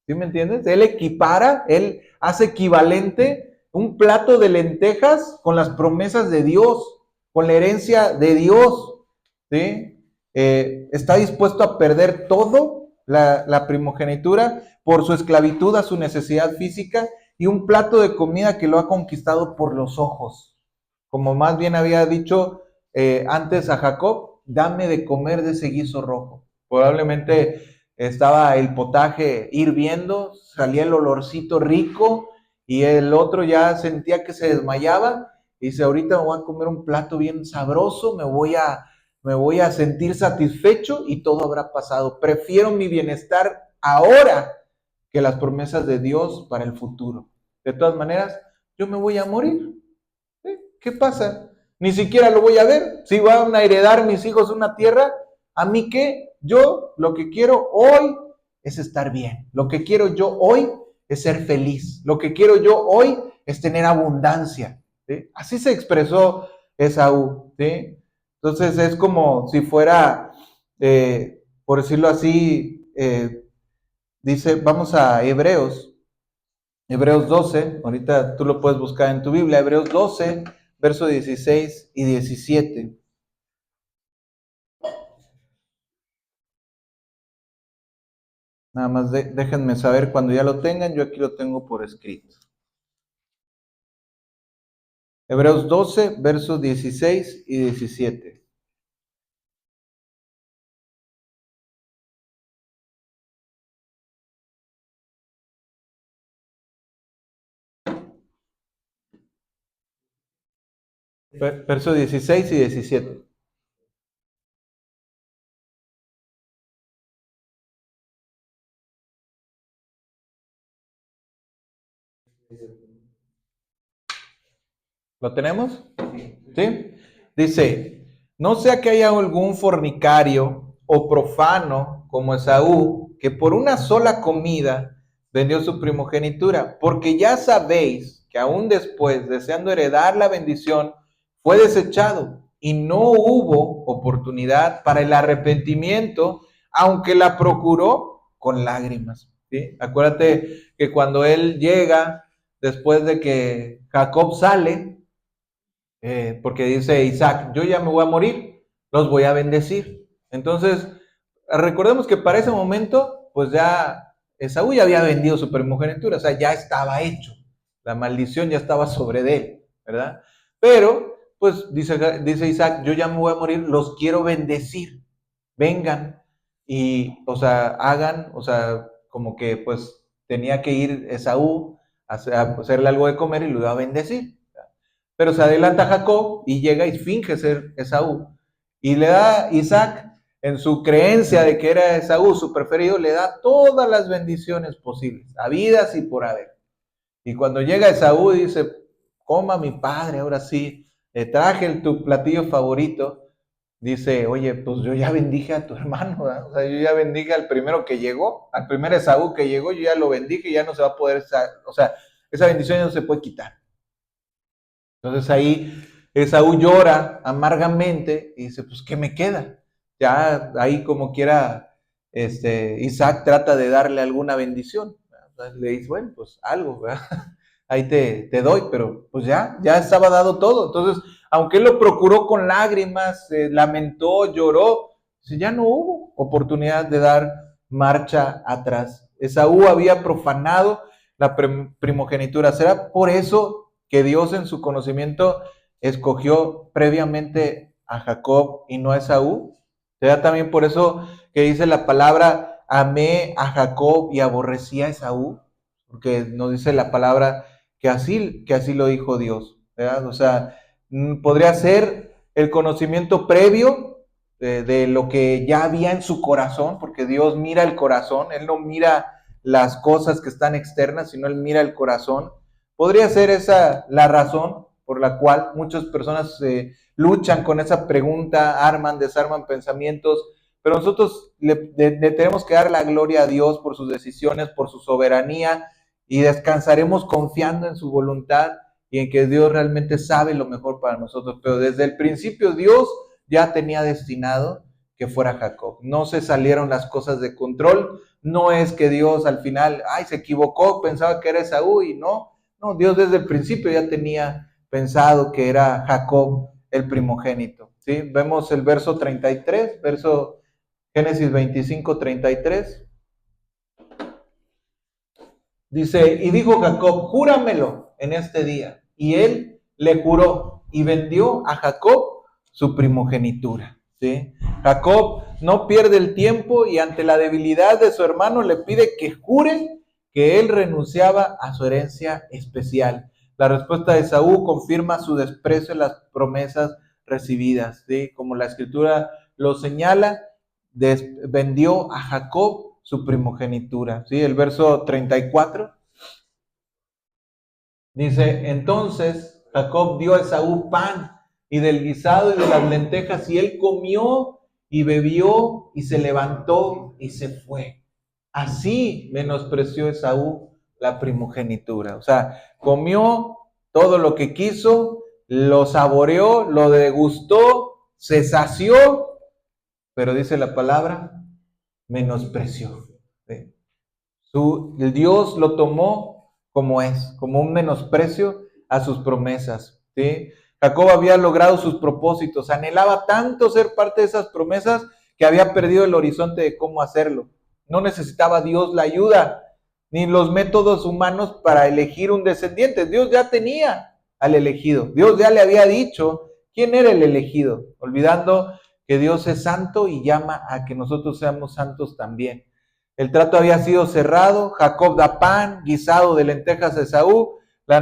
¿Sí me entiendes? Él equipara, él hace equivalente un plato de lentejas con las promesas de Dios, con la herencia de Dios. ¿Sí? Está dispuesto a perder todo, la primogenitura, por su esclavitud a su necesidad física y un plato de comida que lo ha conquistado por los ojos. Como más bien había dicho antes a Jacob, dame de comer de ese guiso rojo. Probablemente estaba el potaje hirviendo, salía el olorcito rico y el otro ya sentía que se desmayaba y dice, ahorita me voy a comer un plato bien sabroso, me voy a sentir satisfecho y todo habrá pasado. Prefiero mi bienestar ahora que las promesas de Dios para el futuro. De todas maneras, yo me voy a morir. ¿Qué pasa? Ni siquiera lo voy a ver. Si van a heredar mis hijos una tierra, ¿a mí qué? Yo lo que quiero hoy es estar bien. Lo que quiero yo hoy es ser feliz. Lo que quiero yo hoy es tener abundancia. ¿Sí? Así se expresó Esaú. ¿Sí? Entonces es como si fuera, por decirlo así, dice, vamos a Hebreos 12, ahorita tú lo puedes buscar en tu Biblia, Hebreos 12, versos 16 y 17. Nada más déjenme saber cuando ya lo tengan, yo aquí lo tengo por escrito. Hebreos 12, versos 16 y 17. Versos 16 y 17. ¿Lo tenemos? ¿Sí? Dice, no sea que haya algún fornicario o profano como Esaú, que por una sola comida vendió su primogenitura, porque ya sabéis que aún después, deseando heredar la bendición, fue desechado y no hubo oportunidad para el arrepentimiento, aunque la procuró con lágrimas. ¿Sí? Acuérdate que cuando él llega, después de que Jacob sale, porque dice Isaac, yo ya me voy a morir, los voy a bendecir. Entonces, recordemos que para ese momento, pues ya Esaú ya había vendido su primogenitura, o sea, ya estaba hecho, la maldición ya estaba sobre de él, ¿verdad? Pero, pues dice Isaac, yo ya me voy a morir, los quiero bendecir, vengan y, o sea, hagan, o sea, como que pues tenía que ir Esaú a hacerle algo de comer y lo iba a bendecir. Pero se adelanta Jacob y llega y finge ser Esaú. Y le da Isaac, en su creencia de que era Esaú su preferido, le da todas las bendiciones posibles, habidas y por haber. Y cuando llega Esaú dice, coma mi padre, ahora sí, le traje tu platillo favorito. Dice, oye, pues yo ya bendije a tu hermano, ¿verdad? O sea, yo ya bendije al primero que llegó, al primer Esaú que llegó, yo ya lo bendije y ya no se va a poder, o sea, esa bendición ya no se puede quitar. Entonces ahí Esaú llora amargamente y dice, pues, ¿qué me queda? Ya ahí como quiera, Isaac trata de darle alguna bendición. Le dice, bueno, pues algo, ¿verdad? Ahí te doy, pero pues ya estaba dado todo. Entonces, aunque él lo procuró con lágrimas, lamentó, lloró, ya no hubo oportunidad de dar marcha atrás. Esaú había profanado la primogenitura. ¿Será por eso que Dios en su conocimiento escogió previamente a Jacob y no a Esaú? ¿Será también por eso que dice la palabra, amé a Jacob y aborrecí a Esaú? Porque nos dice la palabra que así lo dijo Dios, ¿verdad? O sea, podría ser el conocimiento previo de lo que ya había en su corazón, porque Dios mira el corazón, Él no mira las cosas que están externas, sino Él mira el corazón. Podría ser esa la razón por la cual muchas personas luchan con esa pregunta, arman, desarman pensamientos, pero nosotros le tenemos que dar la gloria a Dios por sus decisiones, por su soberanía, y descansaremos confiando en su voluntad y en que Dios realmente sabe lo mejor para nosotros. Pero desde el principio Dios ya tenía destinado que fuera Jacob. No se salieron las cosas de control. No es que Dios al final, se equivocó, pensaba que era Esaú y no. No, Dios desde el principio ya tenía pensado que era Jacob el primogénito. ¿Sí? Vemos el verso 33, verso Génesis 25, 33. Dice, y dijo Jacob, júramelo en este día. Y él le juró y vendió a Jacob su primogenitura. ¿Sí? Jacob no pierde el tiempo y ante la debilidad de su hermano le pide que jure que él renunciaba a su herencia especial. La respuesta de Esaú confirma su desprecio en las promesas recibidas. ¿Sí? Como la escritura lo señala, vendió a Jacob su primogenitura. ¿Sí? El verso 34 dice, entonces Jacob dio a Esaú pan y del guisado y de las lentejas, y él comió y bebió y se levantó y se fue. Así menospreció Esaú la primogenitura. O sea, comió todo lo que quiso, lo saboreó, lo degustó, se sació, pero dice la palabra, menospreció. ¿Sí? El Dios lo tomó como es, como un menosprecio a sus promesas. ¿Sí? Jacob había logrado sus propósitos, anhelaba tanto ser parte de esas promesas que había perdido el horizonte de cómo hacerlo. No necesitaba Dios la ayuda, ni los métodos humanos para elegir un descendiente. Dios ya tenía al elegido. Dios ya le había dicho quién era el elegido, olvidando que Dios es santo y llama a que nosotros seamos santos también. El trato había sido cerrado, Jacob da pan, guisado de lentejas a Esaú. La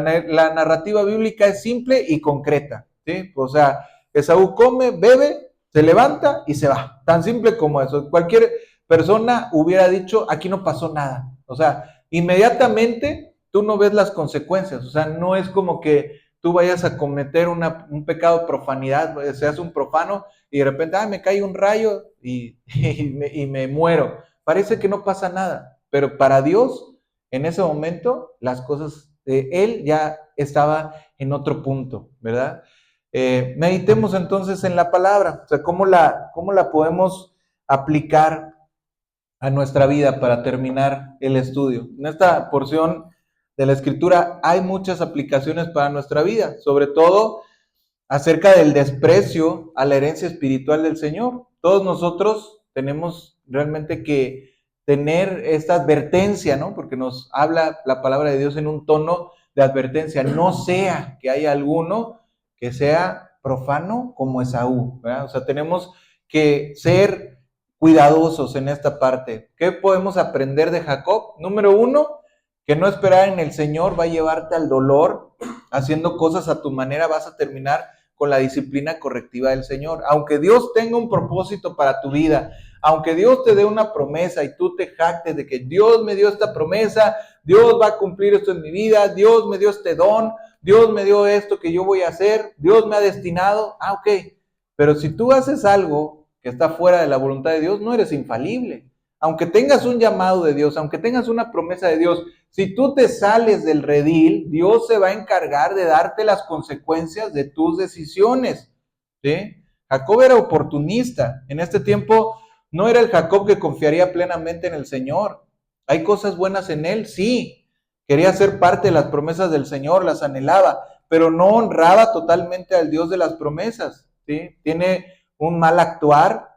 narrativa bíblica es simple y concreta, ¿sí? O sea, Esaú come, bebe, se levanta y se va. Tan simple como eso. Cualquier persona hubiera dicho, aquí no pasó nada. O sea, inmediatamente tú no ves las consecuencias. O sea, no es como que tú vayas a cometer un pecado de profanidad, seas un profano y de repente, me cae un rayo y me muero. Parece que no pasa nada, pero para Dios, en ese momento, las cosas, Él ya estaba en otro punto, ¿verdad? Meditemos entonces en la palabra, o sea, cómo la podemos aplicar a nuestra vida para terminar el estudio. En esta porción de la Escritura hay muchas aplicaciones para nuestra vida, sobre todo acerca del desprecio a la herencia espiritual del Señor. Todos nosotros tenemos realmente que tener esta advertencia, ¿no? Porque nos habla la palabra de Dios en un tono de advertencia. No sea que haya alguno que sea profano como Esaú, ¿verdad? O sea, tenemos que ser cuidadosos en esta parte. ¿Qué podemos aprender de Jacob? Número 1, que no esperar en el Señor va a llevarte al dolor. Haciendo cosas a tu manera vas a terminar con la disciplina correctiva del Señor. Aunque Dios tenga un propósito para tu vida, aunque Dios te dé una promesa y tú te jactes de que Dios me dio esta promesa, Dios va a cumplir esto en mi vida, Dios me dio este don, Dios me dio esto que yo voy a hacer, Dios me ha destinado, ok. Pero si tú haces algo que está fuera de la voluntad de Dios, no eres infalible. Aunque tengas un llamado de Dios, aunque tengas una promesa de Dios, si tú te sales del redil, Dios se va a encargar de darte las consecuencias de tus decisiones. ¿Sí? Jacob era oportunista. En este tiempo no era el Jacob que confiaría plenamente en el Señor. ¿Hay cosas buenas en él? Sí. Quería ser parte de las promesas del Señor, las anhelaba, pero no honraba totalmente al Dios de las promesas. ¿Sí? Tiene un mal actuar,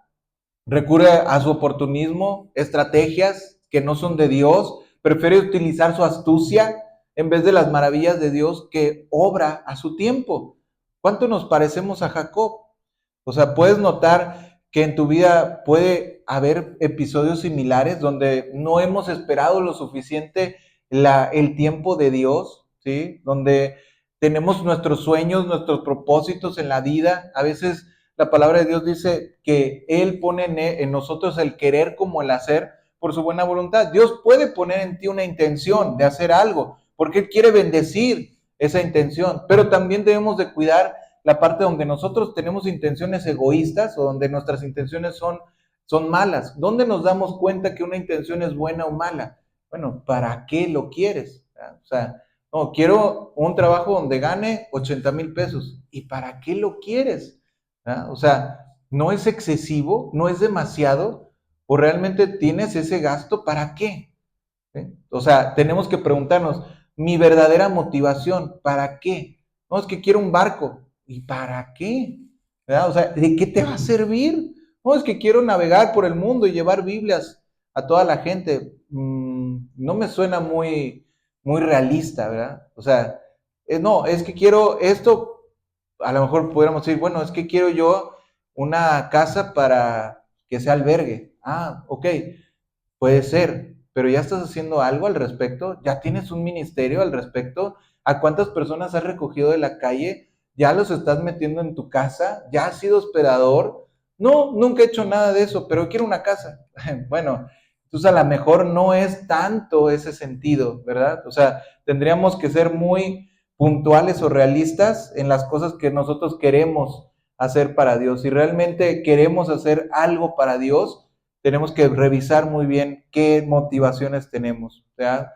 recurre a su oportunismo, estrategias que no son de Dios, prefiere utilizar su astucia, en vez de las maravillas de Dios que obra a su tiempo. ¿Cuánto nos parecemos a Jacob? O sea, puedes notar que en tu vida puede haber episodios similares donde no hemos esperado lo suficiente el tiempo de Dios, ¿sí? Donde tenemos nuestros sueños, nuestros propósitos en la vida. A veces la palabra de Dios dice que Él pone en nosotros el querer como el hacer por su buena voluntad. Dios puede poner en ti una intención de hacer algo, porque Él quiere bendecir esa intención, pero también debemos de cuidar la parte donde nosotros tenemos intenciones egoístas o donde nuestras intenciones son malas. ¿Dónde nos damos cuenta que una intención es buena o mala? Bueno, ¿para qué lo quieres? O sea, no, quiero un trabajo donde gane 80,000 pesos. ¿Y para qué lo quieres? O sea, ¿no es excesivo? ¿No es demasiado? ¿O realmente tienes ese gasto? ¿Para qué? O sea, tenemos que preguntarnos, mi verdadera motivación, ¿para qué? No, es que quiero un barco. ¿Y para qué? ¿Verdad? O sea, ¿de qué te va a servir? No, es que quiero navegar por el mundo y llevar Biblias a toda la gente. No me suena muy realista, ¿verdad? O sea, no, es que quiero esto, a lo mejor pudiéramos decir, bueno, es que quiero yo una casa para que sea albergue. Ah, ok, puede ser, pero ya estás haciendo algo al respecto, ya tienes un ministerio al respecto. ¿A cuántas personas has recogido de la calle? ¿Ya los estás metiendo en tu casa? ¿Ya has sido hospedador? No, nunca he hecho nada de eso, pero quiero una casa. Bueno, entonces a lo mejor no es tanto ese sentido, ¿verdad? O sea, tendríamos que ser muy puntuales o realistas en las cosas que nosotros queremos hacer para Dios. Si realmente queremos hacer algo para Dios, tenemos que revisar muy bien qué motivaciones tenemos. ¿Ya?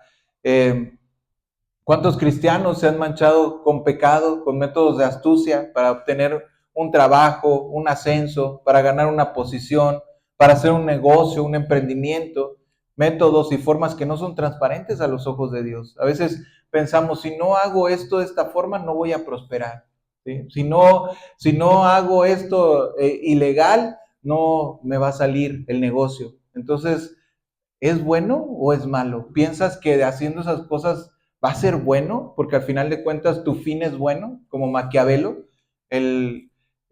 ¿Cuántos cristianos se han manchado con pecado, con métodos de astucia para obtener un trabajo, un ascenso, para ganar una posición, para hacer un negocio, un emprendimiento? Métodos y formas que no son transparentes a los ojos de Dios. A veces pensamos, si no hago esto de esta forma, no voy a prosperar. ¿Sí? Si no hago esto ilegal, no me va a salir el negocio. Entonces, ¿es bueno o es malo? ¿Piensas que haciendo esas cosas va a ser bueno? Porque al final de cuentas tu fin es bueno, como Maquiavelo.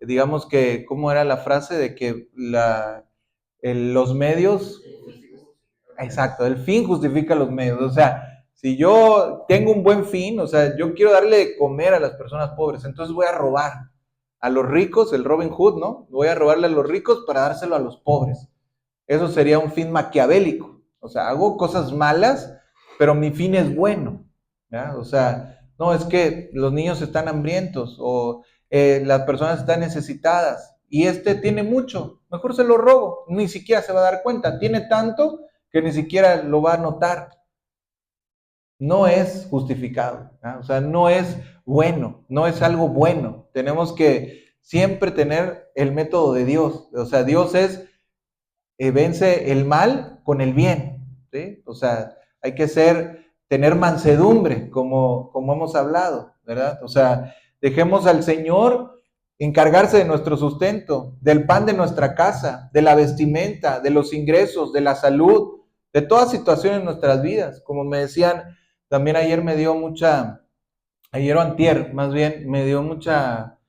Digamos que, ¿cómo era la frase de que los medios, exacto, el fin justifica los medios? O sea, si yo tengo un buen fin, o sea, yo quiero darle de comer a las personas pobres, entonces voy a robar a los ricos, el Robin Hood, ¿no? Voy a robarle a los ricos para dárselo a los pobres. Eso sería un fin maquiavélico. O sea, hago cosas malas, pero mi fin es bueno. ¿Ya? O sea, no, es que los niños están hambrientos o las personas están necesitadas y este tiene mucho, mejor se lo robo, ni siquiera se va a dar cuenta, tiene tanto que ni siquiera lo va a notar. No es justificado, ¿ya? O sea, no es bueno, no es algo bueno. Tenemos que siempre tener el método de Dios. O sea, Dios vence el mal con el bien, ¿sí? O sea, hay que tener mansedumbre, como hemos hablado, ¿verdad? O sea, dejemos al Señor encargarse de nuestro sustento, del pan de nuestra casa, de la vestimenta, de los ingresos, de la salud, de toda situación en nuestras vidas. Como me decían, también ayer o antier, más bien, me dio mucha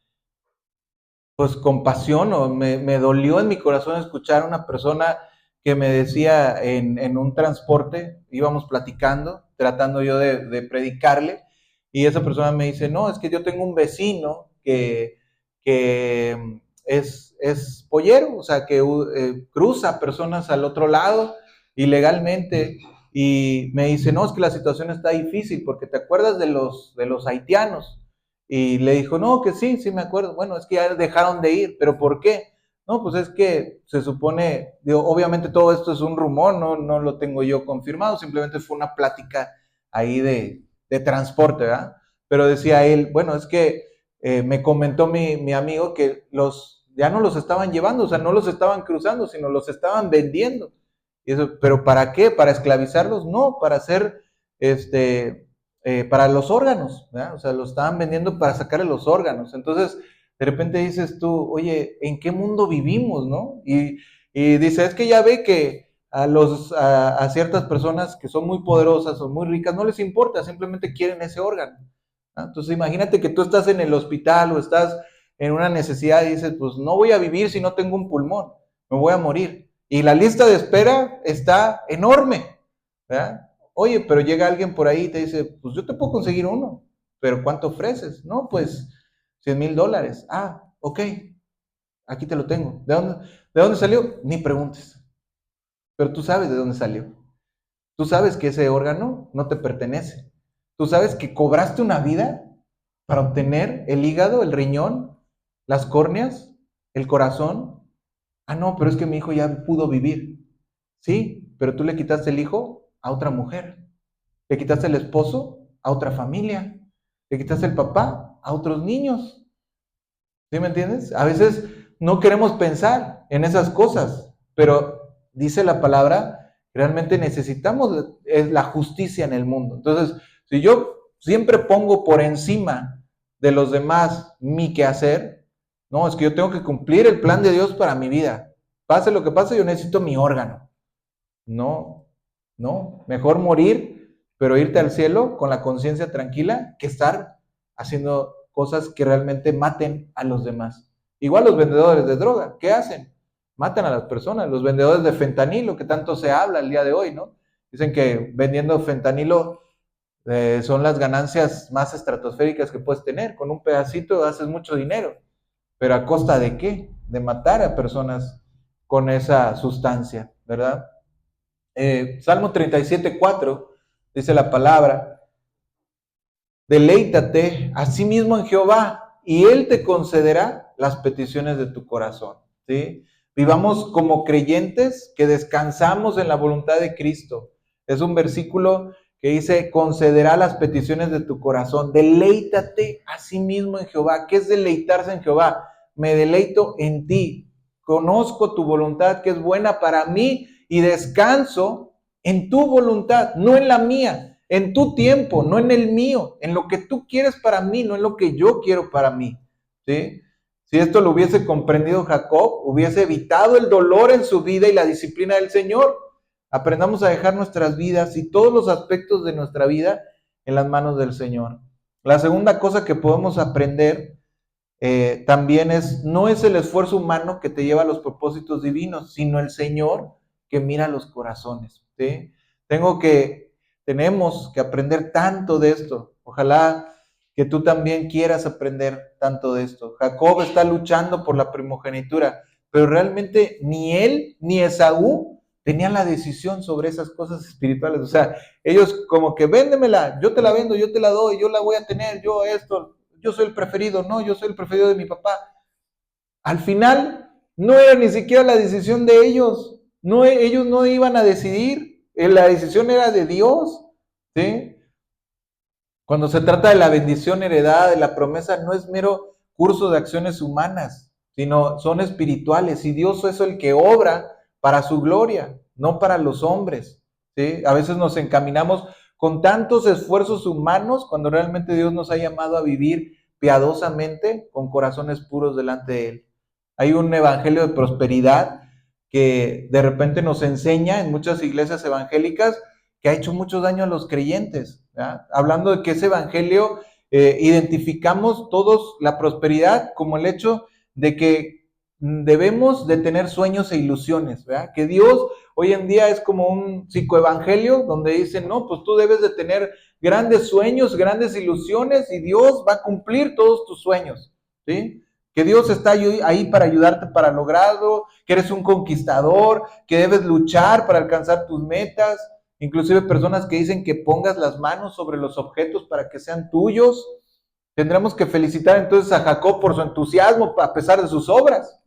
pues compasión o me dolió en mi corazón escuchar a una persona que me decía en un transporte, íbamos platicando, tratando yo de predicarle, y esa persona me dice, no, es que yo tengo un vecino que es pollero, o sea, que cruza personas al otro lado ilegalmente, y me dice, no, es que la situación está difícil, porque te acuerdas de los haitianos. Y le dijo, no, que sí, sí me acuerdo. Bueno, es que ya dejaron de ir, pero ¿por qué? No, pues es que se supone, digo, obviamente todo esto es un rumor, no lo tengo yo confirmado, simplemente fue una plática ahí de transporte, ¿verdad? Pero decía él, bueno, es que me comentó mi amigo que ya no los estaban llevando, o sea, no los estaban cruzando, sino los estaban vendiendo. Y eso, ¿pero para qué? ¿Para esclavizarlos? No, para hacer para los órganos, ¿verdad? O sea, lo estaban vendiendo para sacarle los órganos. Entonces, de repente dices tú, oye, ¿en qué mundo vivimos, no? Y dice, es que ya ve que a ciertas personas que son muy poderosas o muy ricas, no les importa, simplemente quieren ese órgano. ¿No? Entonces imagínate que tú estás en el hospital o estás en una necesidad y dices, pues no voy a vivir si no tengo un pulmón, me voy a morir. Y la lista de espera está enorme, ¿verdad? Oye, pero llega alguien por ahí y te dice, pues yo te puedo conseguir uno, pero ¿cuánto ofreces? No, pues $100,000. Ah, ok, aquí te lo tengo. ¿De dónde salió? Ni preguntes, pero tú sabes de dónde salió. Tú sabes que ese órgano no te pertenece. Tú sabes que cobraste una vida para obtener el hígado, el riñón, las córneas, el corazón. Ah, no, pero es que mi hijo ya pudo vivir. Sí, pero tú le quitaste el hijo a otra mujer. Le quitaste el esposo a otra familia. Le quitaste el papá a otros niños. ¿Sí me entiendes? A veces no queremos pensar en esas cosas, pero dice la palabra, realmente necesitamos la justicia en el mundo. Entonces, si yo siempre pongo por encima de los demás mi quehacer, no, es que yo tengo que cumplir el plan de Dios para mi vida. Pase lo que pase, yo necesito mi órgano. No, no, mejor morir, pero irte al cielo con la conciencia tranquila que estar haciendo cosas que realmente maten a los demás. Igual los vendedores de droga, ¿qué hacen? Matan a las personas. Los vendedores de fentanilo, que tanto se habla el día de hoy, ¿no? Dicen que vendiendo fentanilo son las ganancias más estratosféricas que puedes tener. Con un pedacito haces mucho dinero. Pero ¿a costa de qué? De matar a personas con esa sustancia, ¿verdad? Salmo 37:4 dice la palabra, deleítate a sí mismo en Jehová y Él te concederá las peticiones de tu corazón. ¿Sí? Vivamos como creyentes que descansamos en la voluntad de Cristo. Es un versículo que dice, concederá las peticiones de tu corazón. Deleítate a sí mismo en Jehová. ¿Qué es deleitarse en Jehová? Me deleito en ti. Conozco tu voluntad que es buena para mí y descanso en tu voluntad, no en la mía, en tu tiempo, no en el mío, en lo que tú quieres para mí, no en lo que yo quiero para mí. ¿Sí? Si esto lo hubiese comprendido Jacob, hubiese evitado el dolor en su vida y la disciplina del Señor. Aprendamos a dejar nuestras vidas y todos los aspectos de nuestra vida en las manos del Señor. La segunda cosa que podemos aprender también no es el esfuerzo humano que te lleva a los propósitos divinos, sino el Señor que mira los corazones. ¿Sí? Tenemos que aprender tanto de esto. Ojalá que tú también quieras aprender tanto de esto. Jacob está luchando por la primogenitura, pero realmente ni él ni Esaú tenían la decisión sobre esas cosas espirituales. O sea, ellos como que véndemela, yo te la vendo, yo te la doy, yo la voy a tener, yo esto, yo soy el preferido, no, yo soy el preferido de mi papá. Al final, no era ni siquiera la decisión de ellos, no, ellos no iban a decidir, la decisión era de Dios, ¿sí? Cuando se trata de la bendición heredada, de la promesa, no es mero curso de acciones humanas, sino son espirituales, y Dios es el que obra para su gloria, no para los hombres, ¿sí? A veces nos encaminamos con tantos esfuerzos humanos cuando realmente Dios nos ha llamado a vivir piadosamente con corazones puros delante de Él. Hay un evangelio de prosperidad que de repente nos enseña en muchas iglesias evangélicas que ha hecho mucho daño a los creyentes, ¿verdad? Hablando de que ese evangelio identificamos todos la prosperidad como el hecho de que debemos de tener sueños e ilusiones, ¿verdad? Que Dios hoy en día es como un psicoevangelio donde dicen, no, pues tú debes de tener grandes sueños, grandes ilusiones y Dios va a cumplir todos tus sueños, ¿sí? Que Dios está ahí para ayudarte para lograrlo, que eres un conquistador, que debes luchar para alcanzar tus metas, inclusive personas que dicen que pongas las manos sobre los objetos para que sean tuyos. Tendremos que felicitar entonces a Jacob por su entusiasmo a pesar de sus obras,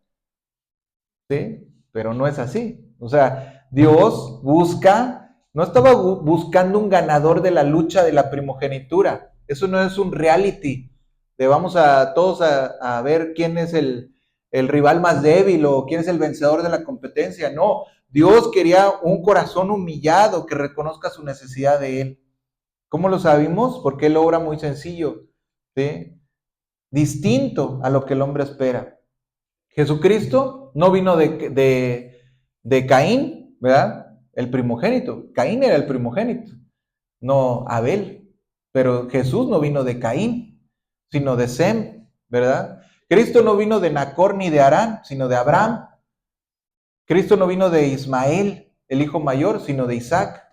¿sí? Pero no es así. O sea, Dios no estaba buscando un ganador de la lucha de la primogenitura. Eso no es un reality de vamos a todos a ver quién es el rival más débil o quién es el vencedor de la competencia. No, Dios quería un corazón humillado que reconozca su necesidad de Él. ¿Cómo lo sabemos? Porque Él obra muy sencillo, ¿sí? Distinto a lo que el hombre espera. Jesucristo no vino de Caín, ¿verdad? el primogénito. Caín era el primogénito, no Abel. Pero Jesús no vino de Caín, sino de Sem, ¿verdad? Cristo no vino de Nacor ni de Harán, sino de Abraham. Cristo no vino de Ismael, el hijo mayor, sino de Isaac.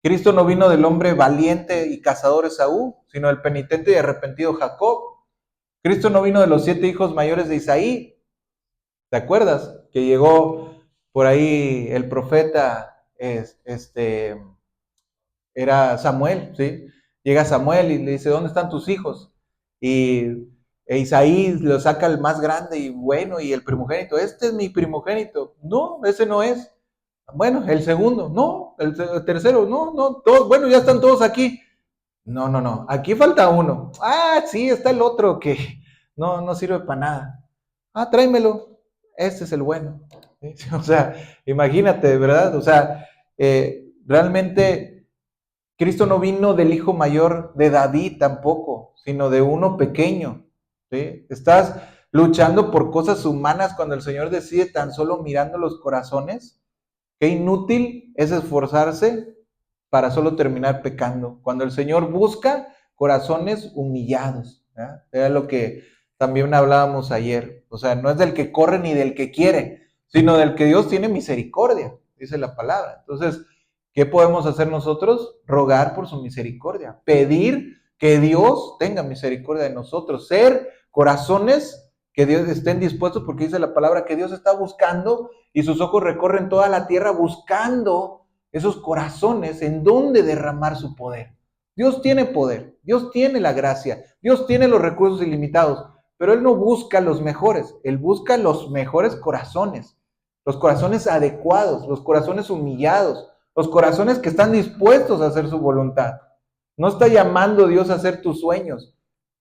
Cristo no vino del hombre valiente y cazador Esaú, sino del penitente y arrepentido Jacob. Cristo no vino de los 7 hijos mayores de Isaí. ¿Te acuerdas? Que llegó por ahí el profeta, era Samuel, ¿sí? Llega Samuel y le dice, ¿dónde están tus hijos? E Isaí lo saca el más grande y bueno, y el primogénito, este es mi primogénito. No, ese no es. Bueno, el segundo, no, el tercero, no, todos, bueno, ya están todos aquí. No, aquí falta uno. Ah, sí, está el otro que no sirve para nada. Ah, tráemelo, este es el bueno. ¿Sí? O sea, imagínate, ¿verdad? O sea, realmente Cristo no vino del hijo mayor de David tampoco, sino de uno pequeño. ¿Sí? Estás luchando por cosas humanas cuando el Señor decide tan solo mirando los corazones. Qué inútil es esforzarse para solo terminar pecando. Cuando el Señor busca corazones humillados. ¿Ya? Era lo que también hablábamos ayer. O sea, no es del que corre ni del que quiere, sino del que Dios tiene misericordia, dice la palabra. Entonces, ¿qué podemos hacer nosotros? Rogar por su misericordia, pedir que Dios tenga misericordia de nosotros, ser corazones que Dios estén dispuestos, porque dice la palabra que Dios está buscando y sus ojos recorren toda la tierra buscando esos corazones en donde derramar su poder. Dios tiene poder, Dios tiene la gracia, Dios tiene los recursos ilimitados, pero Él no busca los mejores, Él busca los mejores corazones, los corazones adecuados, los corazones humillados, los corazones que están dispuestos a hacer su voluntad. No está llamando Dios a hacer tus sueños,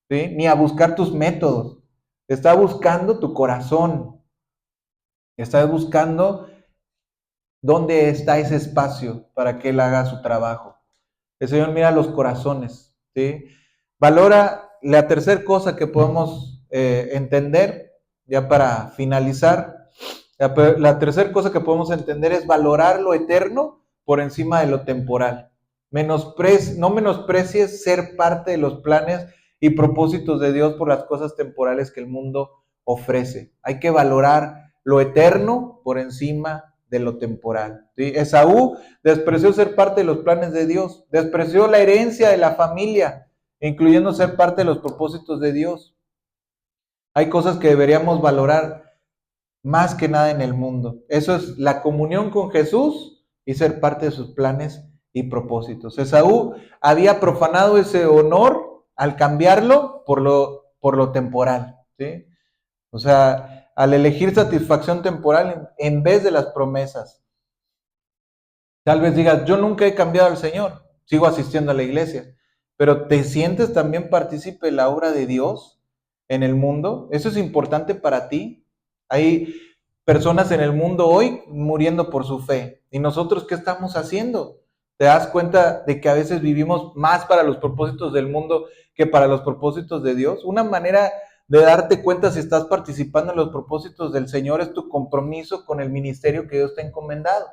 ¿sí? Ni a buscar tus métodos. Está buscando tu corazón. Está buscando dónde está ese espacio para que Él haga su trabajo. El Señor mira los corazones, ¿sí? Valora la tercera cosa que podemos entender, ya para finalizar. La tercera cosa que podemos entender es valorar lo eterno por encima de lo temporal. No menosprecies ser parte de los planes y propósitos de Dios por las cosas temporales que el mundo ofrece. Hay que valorar lo eterno por encima de lo temporal. ¿Sí? Esaú despreció ser parte de los planes de Dios, despreció la herencia de la familia, incluyendo ser parte de los propósitos de Dios. Hay cosas que deberíamos valorar más que nada en el mundo. Eso es la comunión con Jesús y ser parte de sus planes y propósitos. Esaú había profanado ese honor al cambiarlo por lo temporal, ¿sí? O sea, al elegir satisfacción temporal en vez de las promesas. Tal vez digas, yo nunca he cambiado al Señor, sigo asistiendo a la iglesia, pero ¿te sientes también partícipe de la obra de Dios en el mundo? ¿Eso es importante para ti? Hay personas en el mundo hoy muriendo por su fe. ¿Y nosotros qué estamos haciendo? ¿Te das cuenta de que a veces vivimos más para los propósitos del mundo que para los propósitos de Dios? Una manera de darte cuenta si estás participando en los propósitos del Señor es tu compromiso con el ministerio que Dios te ha encomendado.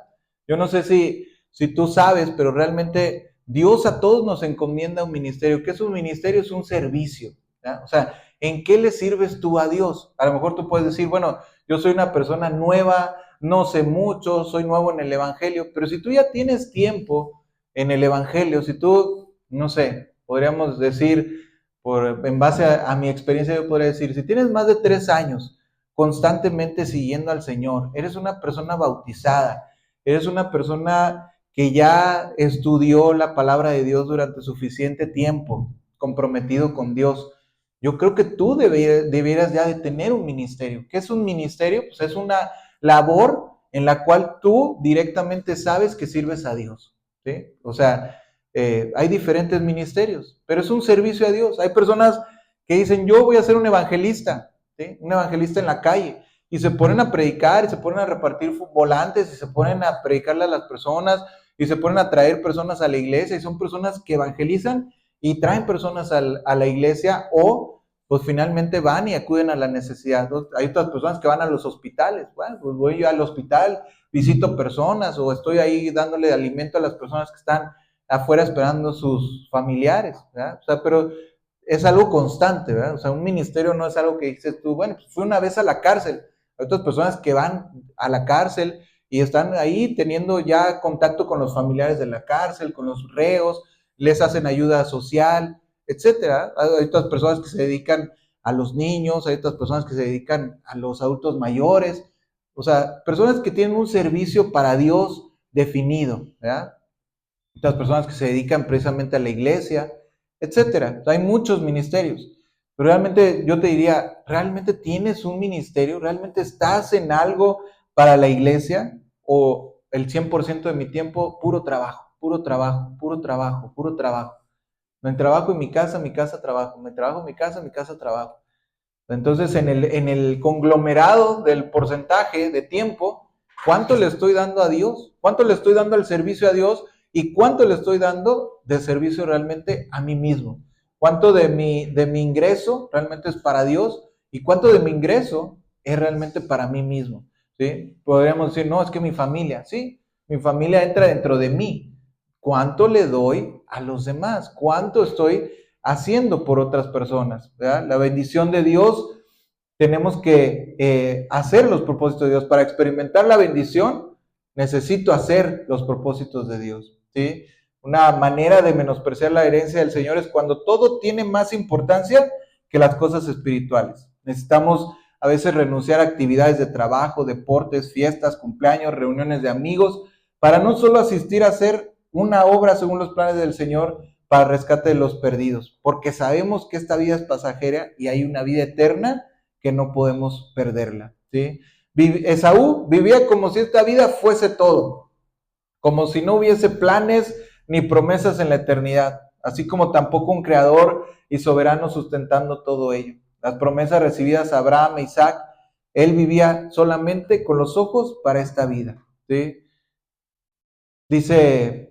Yo no sé si tú sabes, pero realmente Dios a todos nos encomienda un ministerio. ¿Qué es un ministerio? Es un servicio. ¿Ya? O sea, ¿en qué le sirves tú a Dios? A lo mejor tú puedes decir, bueno, yo soy una persona nueva, no sé mucho, soy nuevo en el Evangelio, pero si tú ya tienes tiempo en el Evangelio, si tú, no sé, podríamos decir, en base a mi experiencia, yo podría decir, si tienes más de 3 años constantemente siguiendo al Señor, eres una persona bautizada, eres una persona que ya estudió la palabra de Dios durante suficiente tiempo, comprometido con Dios. Yo creo que tú debieras ya de tener un ministerio. ¿Qué es un ministerio? Pues es una labor en la cual tú directamente sabes que sirves a Dios, ¿sí? O sea, hay diferentes ministerios, pero es un servicio a Dios. Hay personas que dicen, yo voy a ser un evangelista, ¿sí? Un evangelista en la calle, y se ponen a predicar, y se ponen a repartir volantes, y se ponen a predicarle a las personas, y se ponen a traer personas a la iglesia, y son personas que evangelizan y traen personas a la iglesia, o pues finalmente van y acuden a la necesidad. Hay otras personas que van a los hospitales. Bueno, pues voy yo al hospital, visito personas o estoy ahí dándole alimento a las personas que están afuera esperando sus familiares, ¿verdad? O sea, pero es algo constante, ¿verdad? O sea, un ministerio no es algo que dices tú, bueno, pues fui una vez a la cárcel. Hay otras personas que van a la cárcel y están ahí teniendo ya contacto con los familiares de la cárcel, con los reos, les hacen ayuda social, etcétera. Hay otras personas que se dedican a los niños, hay otras personas que se dedican a los adultos mayores, o sea, personas que tienen un servicio para Dios definido, ¿verdad? Otras personas que se dedican precisamente a la iglesia, etcétera. O sea, hay muchos ministerios. Pero realmente yo te diría, ¿realmente tienes un ministerio? ¿Realmente estás en algo para la iglesia? ¿O el 100% de mi tiempo, puro trabajo, puro trabajo, puro trabajo, puro trabajo? Me trabajo en mi casa, trabajo. Me trabajo en mi casa, trabajo. Entonces, en el conglomerado del porcentaje de tiempo, ¿cuánto le estoy dando a Dios? ¿Cuánto le estoy dando al servicio a Dios? ¿Y cuánto le estoy dando de servicio realmente a mí mismo? ¿Cuánto de mi ingreso realmente es para Dios? ¿Y cuánto de mi ingreso es realmente para mí mismo? ¿Sí? Podríamos decir, no, es que mi familia, sí, mi familia entra dentro de mí. ¿Cuánto le doy a los demás? ¿Cuánto estoy haciendo por otras personas? ¿Verdad? La bendición de Dios, tenemos que hacer los propósitos de Dios. Para experimentar la bendición, necesito hacer los propósitos de Dios. ¿Sí? Una manera de menospreciar la herencia del Señor es cuando todo tiene más importancia que las cosas espirituales. Necesitamos a veces renunciar a actividades de trabajo, deportes, fiestas, cumpleaños, reuniones de amigos, para no solo asistir a hacer una obra según los planes del Señor para el rescate de los perdidos, porque sabemos que esta vida es pasajera y hay una vida eterna que no podemos perderla. ¿Sí? Esaú vivía como si esta vida fuese todo, como si no hubiese planes ni promesas en la eternidad, así como tampoco un creador y soberano sustentando todo ello. Las promesas recibidas a Abraham e Isaac, él vivía solamente con los ojos para esta vida. ¿Sí? Dice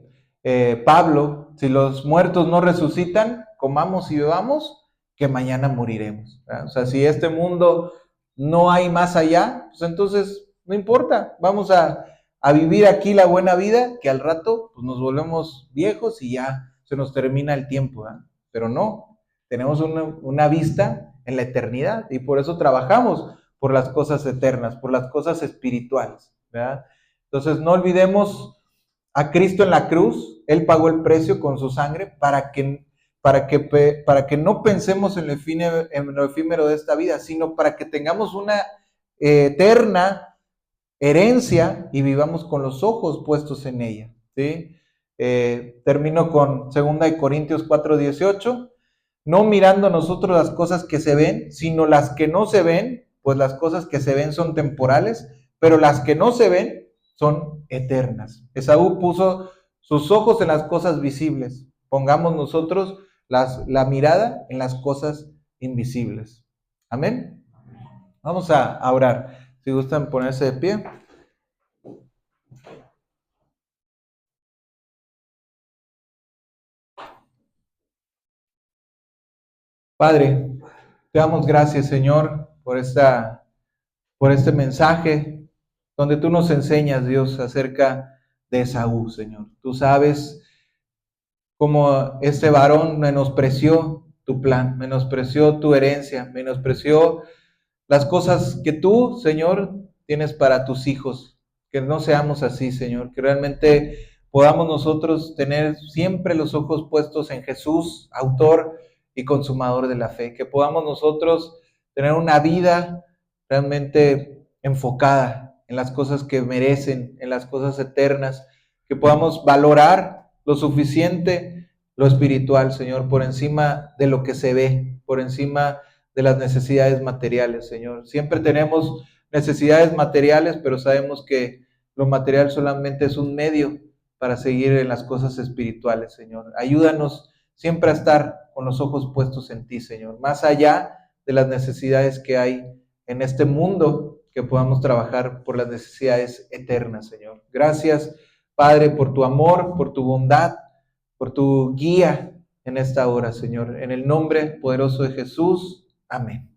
Pablo, si los muertos no resucitan, comamos y bebamos, que mañana moriremos. ¿Verdad? O sea, si este mundo no hay más allá, pues entonces no importa, vamos a vivir aquí la buena vida, que al rato pues nos volvemos viejos y ya se nos termina el tiempo. ¿Verdad? Pero no, tenemos una vista en la eternidad y por eso trabajamos por las cosas eternas, por las cosas espirituales. ¿Verdad? Entonces no olvidemos a Cristo en la cruz. Él pagó el precio con su sangre para que no pensemos en lo efímero de esta vida, sino para que tengamos una eterna herencia y vivamos con los ojos puestos en ella. ¿Sí? Termino con 2 Corintios 4:18. No mirando nosotros las cosas que se ven, sino las que no se ven, pues las cosas que se ven son temporales, pero las que no se ven son eternas. Esaú puso sus ojos en las cosas visibles. Pongamos nosotros la mirada en las cosas invisibles. Amén. Vamos a orar. Si gustan ponerse de pie. Padre, te damos gracias, Señor, por este mensaje donde tú nos enseñas, Dios, acerca de Esaú, Señor. Tú sabes cómo este varón menospreció tu plan, menospreció tu herencia, menospreció las cosas que tú, Señor, tienes para tus hijos. Que no seamos así, Señor, que realmente podamos nosotros tener siempre los ojos puestos en Jesús, autor y consumador de la fe. Que podamos nosotros tener una vida realmente enfocada en las cosas que merecen, en las cosas eternas. Que podamos valorar lo suficiente lo espiritual, Señor, por encima de lo que se ve, por encima de las necesidades materiales, Señor. Siempre tenemos necesidades materiales, pero sabemos que lo material solamente es un medio para seguir en las cosas espirituales, Señor. Ayúdanos siempre a estar con los ojos puestos en ti, Señor. Más allá de las necesidades que hay en este mundo, que podamos trabajar por las necesidades eternas, Señor. Gracias, Padre, por tu amor, por tu bondad, por tu guía en esta hora, Señor. En el nombre poderoso de Jesús. Amén.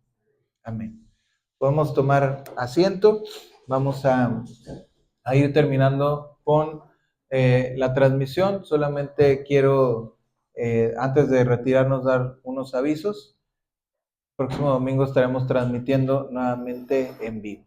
Amén. Podemos tomar asiento. Vamos a ir terminando con la transmisión. Solamente quiero, antes de retirarnos, dar unos avisos. Próximo domingo estaremos transmitiendo nuevamente en vivo.